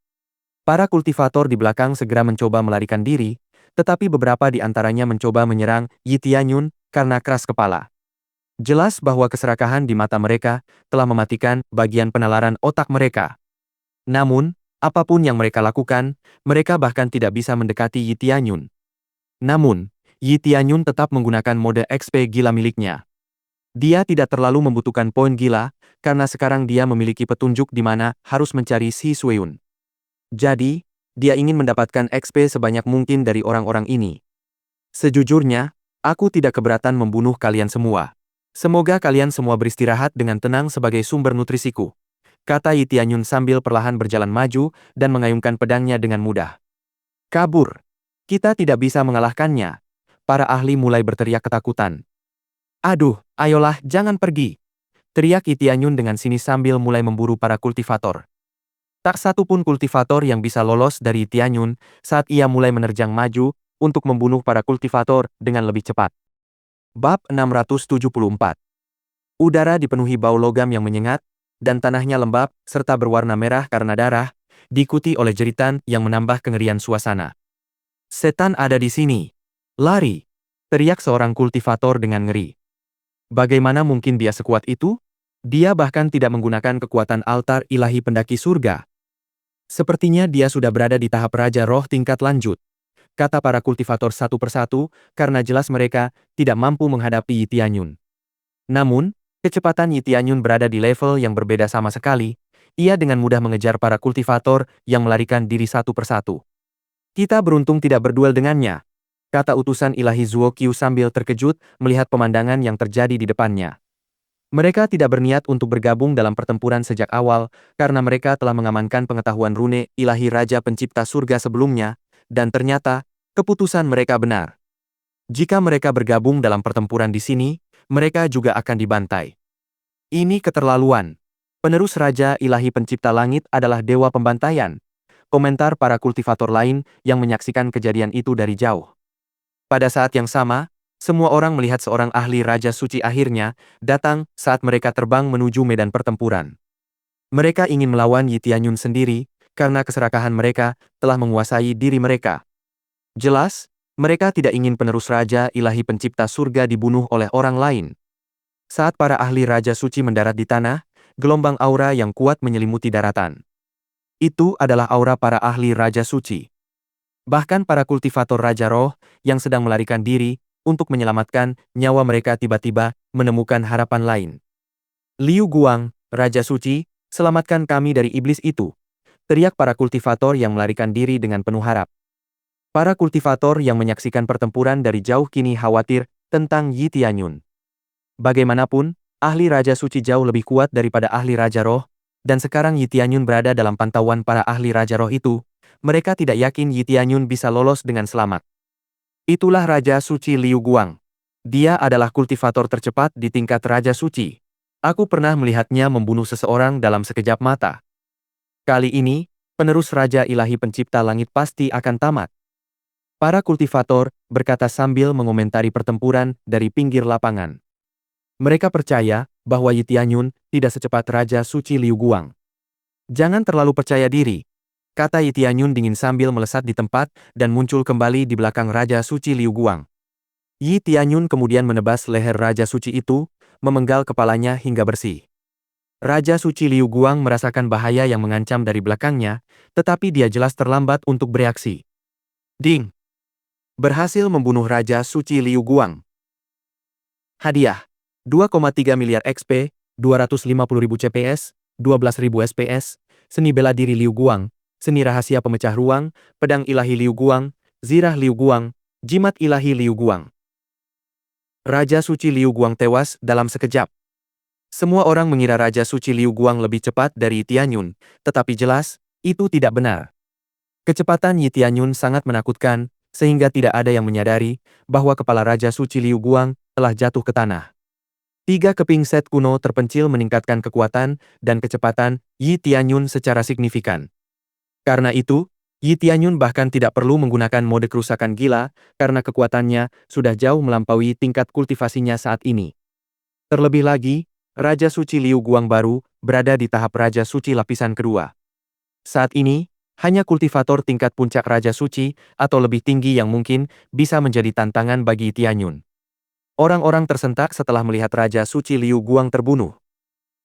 Para kultivator di belakang segera mencoba melarikan diri, tetapi beberapa di antaranya mencoba menyerang Yi Tianyun karena keras kepala. Jelas bahwa keserakahan di mata mereka telah mematikan bagian penalaran otak mereka. Namun, apapun yang mereka lakukan, mereka bahkan tidak bisa mendekati Yi Tianyun. Namun, Yi Tianyun tetap menggunakan mode XP gila miliknya. Dia tidak terlalu membutuhkan poin gila, karena sekarang dia memiliki petunjuk di mana harus mencari Si Sueun. Jadi, dia ingin mendapatkan XP sebanyak mungkin dari orang-orang ini. Sejujurnya, aku tidak keberatan membunuh kalian semua. Semoga kalian semua beristirahat dengan tenang sebagai sumber nutrisiku, kata Yi Tianyun sambil perlahan berjalan maju dan mengayunkan pedangnya dengan mudah. Kabur! Kita tidak bisa mengalahkannya. Para ahli mulai berteriak ketakutan. Aduh, ayolah, jangan pergi. Teriak Yi Tianyun dengan sinis sambil mulai memburu para kultivator. Tak satu pun kultivator yang bisa lolos dari Yi Tianyun saat ia mulai menerjang maju untuk membunuh para kultivator dengan lebih cepat. Bab 674. Udara dipenuhi bau logam yang menyengat, dan tanahnya lembab serta berwarna merah karena darah, diikuti oleh jeritan yang menambah kengerian suasana. Setan ada di sini. Lari! Teriak seorang kultivator dengan ngeri. Bagaimana mungkin dia sekuat itu? Dia bahkan tidak menggunakan kekuatan altar ilahi pendaki surga. Sepertinya dia sudah berada di tahap Raja Roh tingkat lanjut, kata para kultivator satu persatu, karena jelas mereka tidak mampu menghadapi Yi Tianyun. Namun, kecepatan Yi Tianyun berada di level yang berbeda sama sekali. Ia dengan mudah mengejar para kultivator yang melarikan diri satu persatu. Kita beruntung tidak berduel dengannya, kata utusan ilahi Zuo Qiu sambil terkejut melihat pemandangan yang terjadi di depannya. Mereka tidak berniat untuk bergabung dalam pertempuran sejak awal, karena mereka telah mengamankan pengetahuan rune ilahi Raja Pencipta Surga sebelumnya, dan ternyata, keputusan mereka benar. Jika mereka bergabung dalam pertempuran di sini, mereka juga akan dibantai. Ini keterlaluan. Penerus Raja Ilahi Pencipta Langit adalah dewa pembantaian. Komentar para kultivator lain yang menyaksikan kejadian itu dari jauh. Pada saat yang sama, semua orang melihat seorang ahli Raja Suci akhirnya datang saat mereka terbang menuju medan pertempuran. Mereka ingin melawan Yi Tianyun sendiri, karena keserakahan mereka telah menguasai diri mereka. Jelas, mereka tidak ingin penerus Raja Ilahi Pencipta Surga dibunuh oleh orang lain. Saat para ahli Raja Suci mendarat di tanah, gelombang aura yang kuat menyelimuti daratan. Itu adalah aura para ahli Raja Suci. Bahkan para kultivator Raja Roh yang sedang melarikan diri untuk menyelamatkan nyawa mereka tiba-tiba menemukan harapan lain. Liu Guang, Raja Suci, selamatkan kami dari iblis itu, teriak para kultivator yang melarikan diri dengan penuh harap. Para kultivator yang menyaksikan pertempuran dari jauh kini khawatir tentang Yi Tianyun. Bagaimanapun, ahli Raja Suci jauh lebih kuat daripada ahli Raja Roh, dan sekarang Yi Tianyun berada dalam pantauan para ahli Raja Roh itu. Mereka tidak yakin Yi Tianyun bisa lolos dengan selamat. Itulah Raja Suci Liu Guang. Dia adalah kultivator tercepat di tingkat Raja Suci. Aku pernah melihatnya membunuh seseorang dalam sekejap mata. Kali ini, penerus Raja Ilahi Pencipta Langit pasti akan tamat. Para kultivator berkata sambil mengomentari pertempuran dari pinggir lapangan. Mereka percaya bahwa Yi Tianyun tidak secepat Raja Suci Liu Guang. Jangan terlalu percaya diri, kata Yi Tianyun dingin sambil melesat di tempat dan muncul kembali di belakang Raja Suci Liu Guang. Yi Tianyun kemudian menebas leher Raja Suci itu, memenggal kepalanya hingga bersih. Raja Suci Liu Guang merasakan bahaya yang mengancam dari belakangnya, tetapi dia jelas terlambat untuk bereaksi. Ding! Berhasil membunuh Raja Suci Liu Guang. Hadiah 2,3 miliar XP, 250.000 CPS, 12.000 SPS, seni bela diri Liu Guang, seni rahasia pemecah ruang, pedang ilahi Liu Guang, zirah Liu Guang, jimat ilahi Liu Guang. Raja Suci Liu Guang tewas dalam sekejap. Semua orang mengira Raja Suci Liu Guang lebih cepat dari Yi Tianyun, tetapi jelas, itu tidak benar. Kecepatan Yi Tianyun sangat menakutkan, sehingga tidak ada yang menyadari bahwa kepala Raja Suci Liu Guang telah jatuh ke tanah. 3 keping set kuno terpencil meningkatkan kekuatan dan kecepatan Yi Tianyun secara signifikan. Karena itu, Yi Tianyun bahkan tidak perlu menggunakan mode kerusakan gila karena kekuatannya sudah jauh melampaui tingkat kultivasinya saat ini. Terlebih lagi, Raja Suci Liu Guang baru berada di tahap Raja Suci lapisan kedua. Saat ini, hanya kultivator tingkat puncak Raja Suci atau lebih tinggi yang mungkin bisa menjadi tantangan bagi Yi Tianyun. Orang-orang tersentak setelah melihat Raja Suci Liu Guang terbunuh.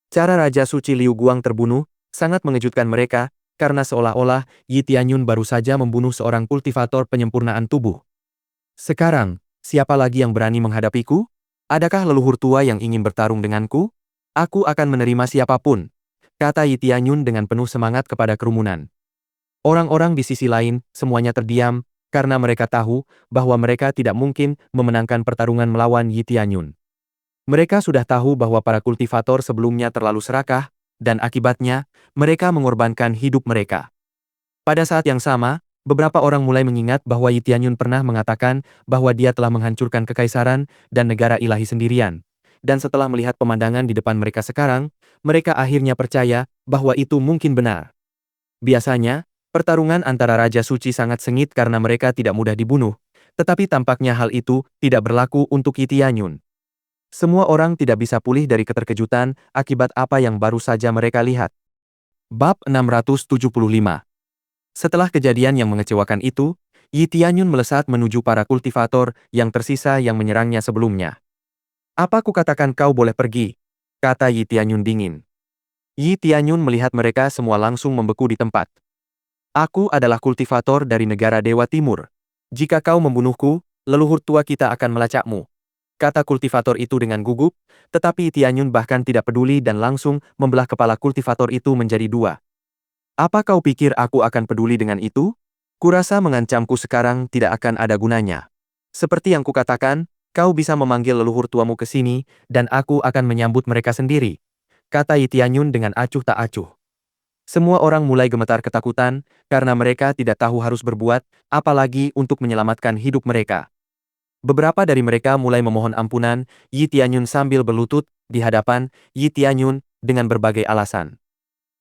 Cara Raja Suci Liu Guang terbunuh sangat mengejutkan mereka, karena seolah-olah Yi Tianyun baru saja membunuh seorang kultivator penyempurnaan tubuh. Sekarang, siapa lagi yang berani menghadapiku? Adakah leluhur tua yang ingin bertarung denganku? Aku akan menerima siapapun, kata Yi Tianyun dengan penuh semangat kepada kerumunan. Orang-orang di sisi lain semuanya terdiam, karena mereka tahu bahwa mereka tidak mungkin memenangkan pertarungan melawan Yi Tianyun. Mereka sudah tahu bahwa para kultivator sebelumnya terlalu serakah, dan akibatnya, mereka mengorbankan hidup mereka. Pada saat yang sama, Beberapa orang mulai mengingat bahwa Yi Tianyun pernah mengatakan bahwa dia telah menghancurkan kekaisaran dan negara ilahi sendirian. Dan setelah melihat pemandangan di depan mereka sekarang, mereka akhirnya percaya bahwa itu mungkin benar. Biasanya, pertarungan antara Raja Suci sangat sengit karena mereka tidak mudah dibunuh, tetapi tampaknya hal itu tidak berlaku untuk Yi Tianyun. Semua orang tidak bisa pulih dari keterkejutan akibat apa yang baru saja mereka lihat. Bab 675. Setelah kejadian yang mengecewakan itu, Yi Tianyun melesat menuju para kultivator yang tersisa yang menyerangnya sebelumnya. "Apa kukatakan kau boleh pergi?" kata Yi Tianyun dingin. Yi Tianyun melihat mereka semua langsung membeku di tempat. "Aku adalah kultivator dari negara Dewa Timur. Jika kau membunuhku, leluhur tua kita akan melacakmu," kata kultivator itu dengan gugup, tetapi Yi Tianyun bahkan tidak peduli dan langsung membelah kepala kultivator itu menjadi dua. "Apa kau pikir aku akan peduli dengan itu? Kurasa mengancamku sekarang tidak akan ada gunanya. Seperti yang kukatakan, kau bisa memanggil leluhur tuamu ke sini, dan aku akan menyambut mereka sendiri," kata Yi Tianyun dengan acuh tak acuh. Semua orang mulai gemetar ketakutan, karena mereka tidak tahu harus berbuat, apalagi untuk menyelamatkan hidup mereka. Beberapa dari mereka mulai memohon ampunan Yi Tianyun sambil berlutut di hadapan Yi Tianyun dengan berbagai alasan.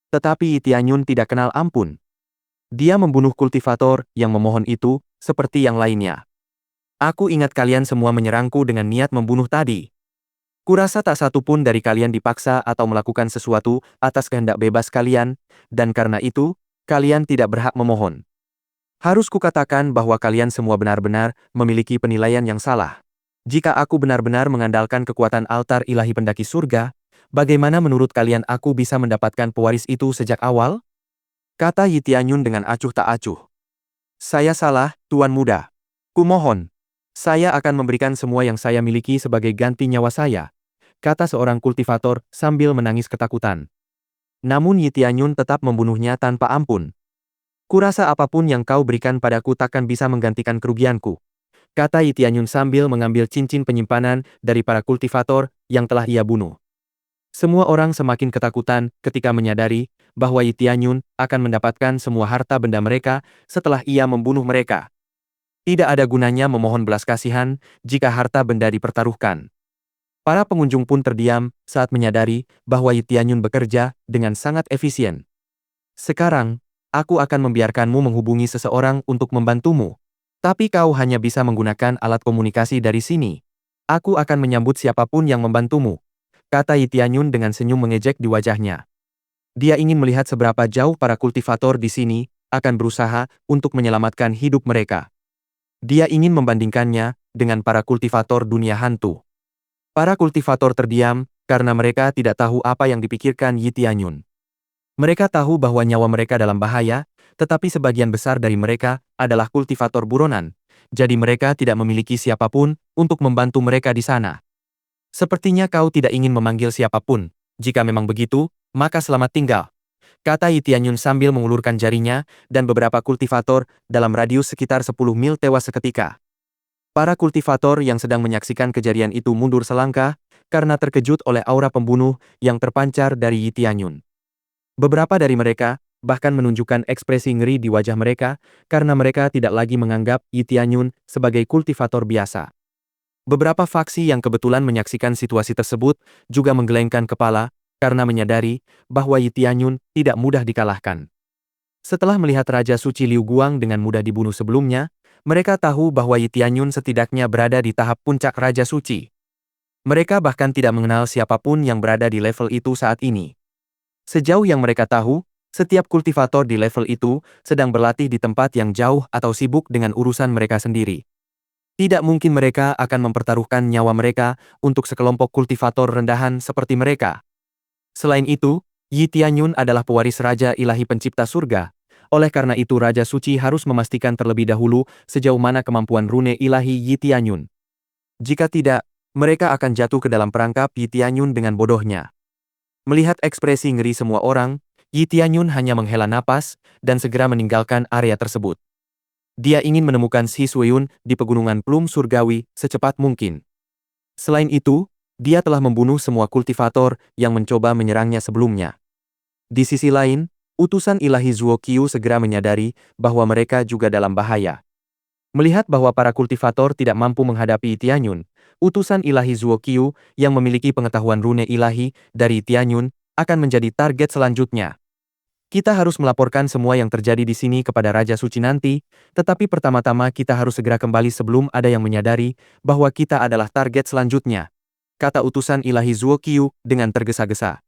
Tetapi Yi Tianyun tidak kenal ampun. Dia membunuh kultivator yang memohon itu, seperti yang lainnya. "Aku ingat kalian semua menyerangku dengan niat membunuh tadi. Kurasa tak satu pun dari kalian dipaksa atau melakukan sesuatu atas kehendak bebas kalian, dan karena itu, kalian tidak berhak memohon. Harus kukatakan bahwa kalian semua benar-benar memiliki penilaian yang salah. Jika aku benar-benar mengandalkan kekuatan altar ilahi pendaki surga, bagaimana menurut kalian aku bisa mendapatkan pewaris itu sejak awal?" kata Yi Tianyun dengan acuh tak acuh. "Saya salah, Tuan Muda. Kumohon. Saya akan memberikan semua yang saya miliki sebagai ganti nyawa saya," kata seorang kultivator sambil menangis ketakutan. Namun Yi Tianyun tetap membunuhnya tanpa ampun. "Kurasa apapun yang kau berikan padaku takkan bisa menggantikan kerugianku," kata Yi Tianyun sambil mengambil cincin penyimpanan dari para kultivator yang telah ia bunuh. Semua orang semakin ketakutan ketika menyadari bahwa Yi Tianyun akan mendapatkan semua harta benda mereka setelah ia membunuh mereka. Tidak ada gunanya memohon belas kasihan jika harta benda dipertaruhkan. Para pengunjung pun terdiam saat menyadari bahwa Yi Tianyun bekerja dengan sangat efisien. "Sekarang, aku akan membiarkanmu menghubungi seseorang untuk membantumu. Tapi kau hanya bisa menggunakan alat komunikasi dari sini. Aku akan menyambut siapapun yang membantumu," kata Yi Tianyun dengan senyum mengejek di wajahnya. Dia ingin melihat seberapa jauh para kultivator di sini akan berusaha untuk menyelamatkan hidup mereka. Dia ingin membandingkannya dengan para kultivator dunia hantu. Para kultivator terdiam karena mereka tidak tahu apa yang dipikirkan Yi Tianyun. Mereka tahu bahwa nyawa mereka dalam bahaya, tetapi sebagian besar dari mereka adalah kultivator buronan, jadi mereka tidak memiliki siapapun untuk membantu mereka di sana. "Sepertinya kau tidak ingin memanggil siapapun. Jika memang begitu, maka selamat tinggal," kata Yi Tianyun sambil mengulurkan jarinya, dan beberapa kultivator dalam radius sekitar 10 mil tewas seketika. Para kultivator yang sedang menyaksikan kejadian itu mundur selangkah, karena terkejut oleh aura pembunuh yang terpancar dari Yi Tianyun. Beberapa dari mereka bahkan menunjukkan ekspresi ngeri di wajah mereka, karena mereka tidak lagi menganggap Yi Tianyun sebagai kultivator biasa. Beberapa faksi yang kebetulan menyaksikan situasi tersebut juga menggelengkan kepala karena menyadari bahwa Yi Tianyun tidak mudah dikalahkan. Setelah melihat Raja Suci Liu Guang dengan mudah dibunuh sebelumnya, mereka tahu bahwa Yi Tianyun setidaknya berada di tahap puncak Raja Suci. Mereka bahkan tidak mengenal siapapun yang berada di level itu saat ini. Sejauh yang mereka tahu, setiap kultivator di level itu sedang berlatih di tempat yang jauh atau sibuk dengan urusan mereka sendiri. Tidak mungkin mereka akan mempertaruhkan nyawa mereka untuk sekelompok kultivator rendahan seperti mereka. Selain itu, Yi Tianyun adalah pewaris Raja Ilahi Pencipta Surga. Oleh karena itu Raja Suci harus memastikan terlebih dahulu sejauh mana kemampuan rune ilahi Yi Tianyun. Jika tidak, mereka akan jatuh ke dalam perangkap Yi Tianyun dengan bodohnya. Melihat ekspresi ngeri semua orang, Yi Tianyun hanya menghela napas dan segera meninggalkan area tersebut. Dia ingin menemukan Shi Suiyun di pegunungan Plum Surgawi secepat mungkin. Selain itu, dia telah membunuh semua kultivator yang mencoba menyerangnya sebelumnya. Di sisi lain, Utusan ilahi Zuo Qiu segera menyadari bahwa mereka juga dalam bahaya. Melihat bahwa para kultivator tidak mampu menghadapi Tianyun, utusan ilahi Zuo Qiu yang memiliki pengetahuan rune ilahi dari Tianyun akan menjadi target selanjutnya. Kita harus melaporkan semua yang terjadi di sini kepada Raja Suci nanti, tetapi pertama-tama kita harus segera kembali sebelum ada yang menyadari bahwa kita adalah target selanjutnya, kata utusan ilahi Zuo Qiu dengan tergesa-gesa.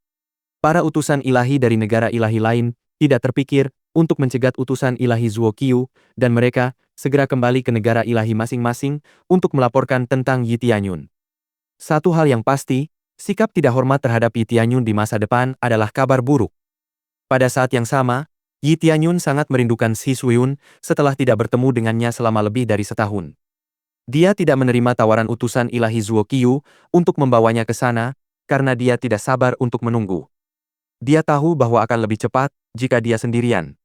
Para utusan ilahi dari negara ilahi lain tidak terpikir untuk mencegat utusan ilahi Zuo Qiu, dan mereka segera kembali ke negara ilahi masing-masing untuk melaporkan tentang Yi Tianyun. Satu hal yang pasti, sikap tidak hormat terhadap Yi Tianyun di masa depan adalah kabar buruk. Pada saat yang sama, Yi Tianyun sangat merindukan Shi Suyun setelah tidak bertemu dengannya selama lebih dari setahun. Dia tidak menerima tawaran utusan ilahi Zuo Qiu untuk membawanya ke sana, karena dia tidak sabar untuk menunggu. Dia tahu bahwa akan lebih cepat jika dia sendirian.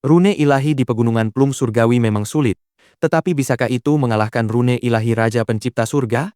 Rune ilahi di pegunungan Plum Surgawi memang sulit, tetapi bisakah itu mengalahkan rune ilahi Raja Pencipta Surga?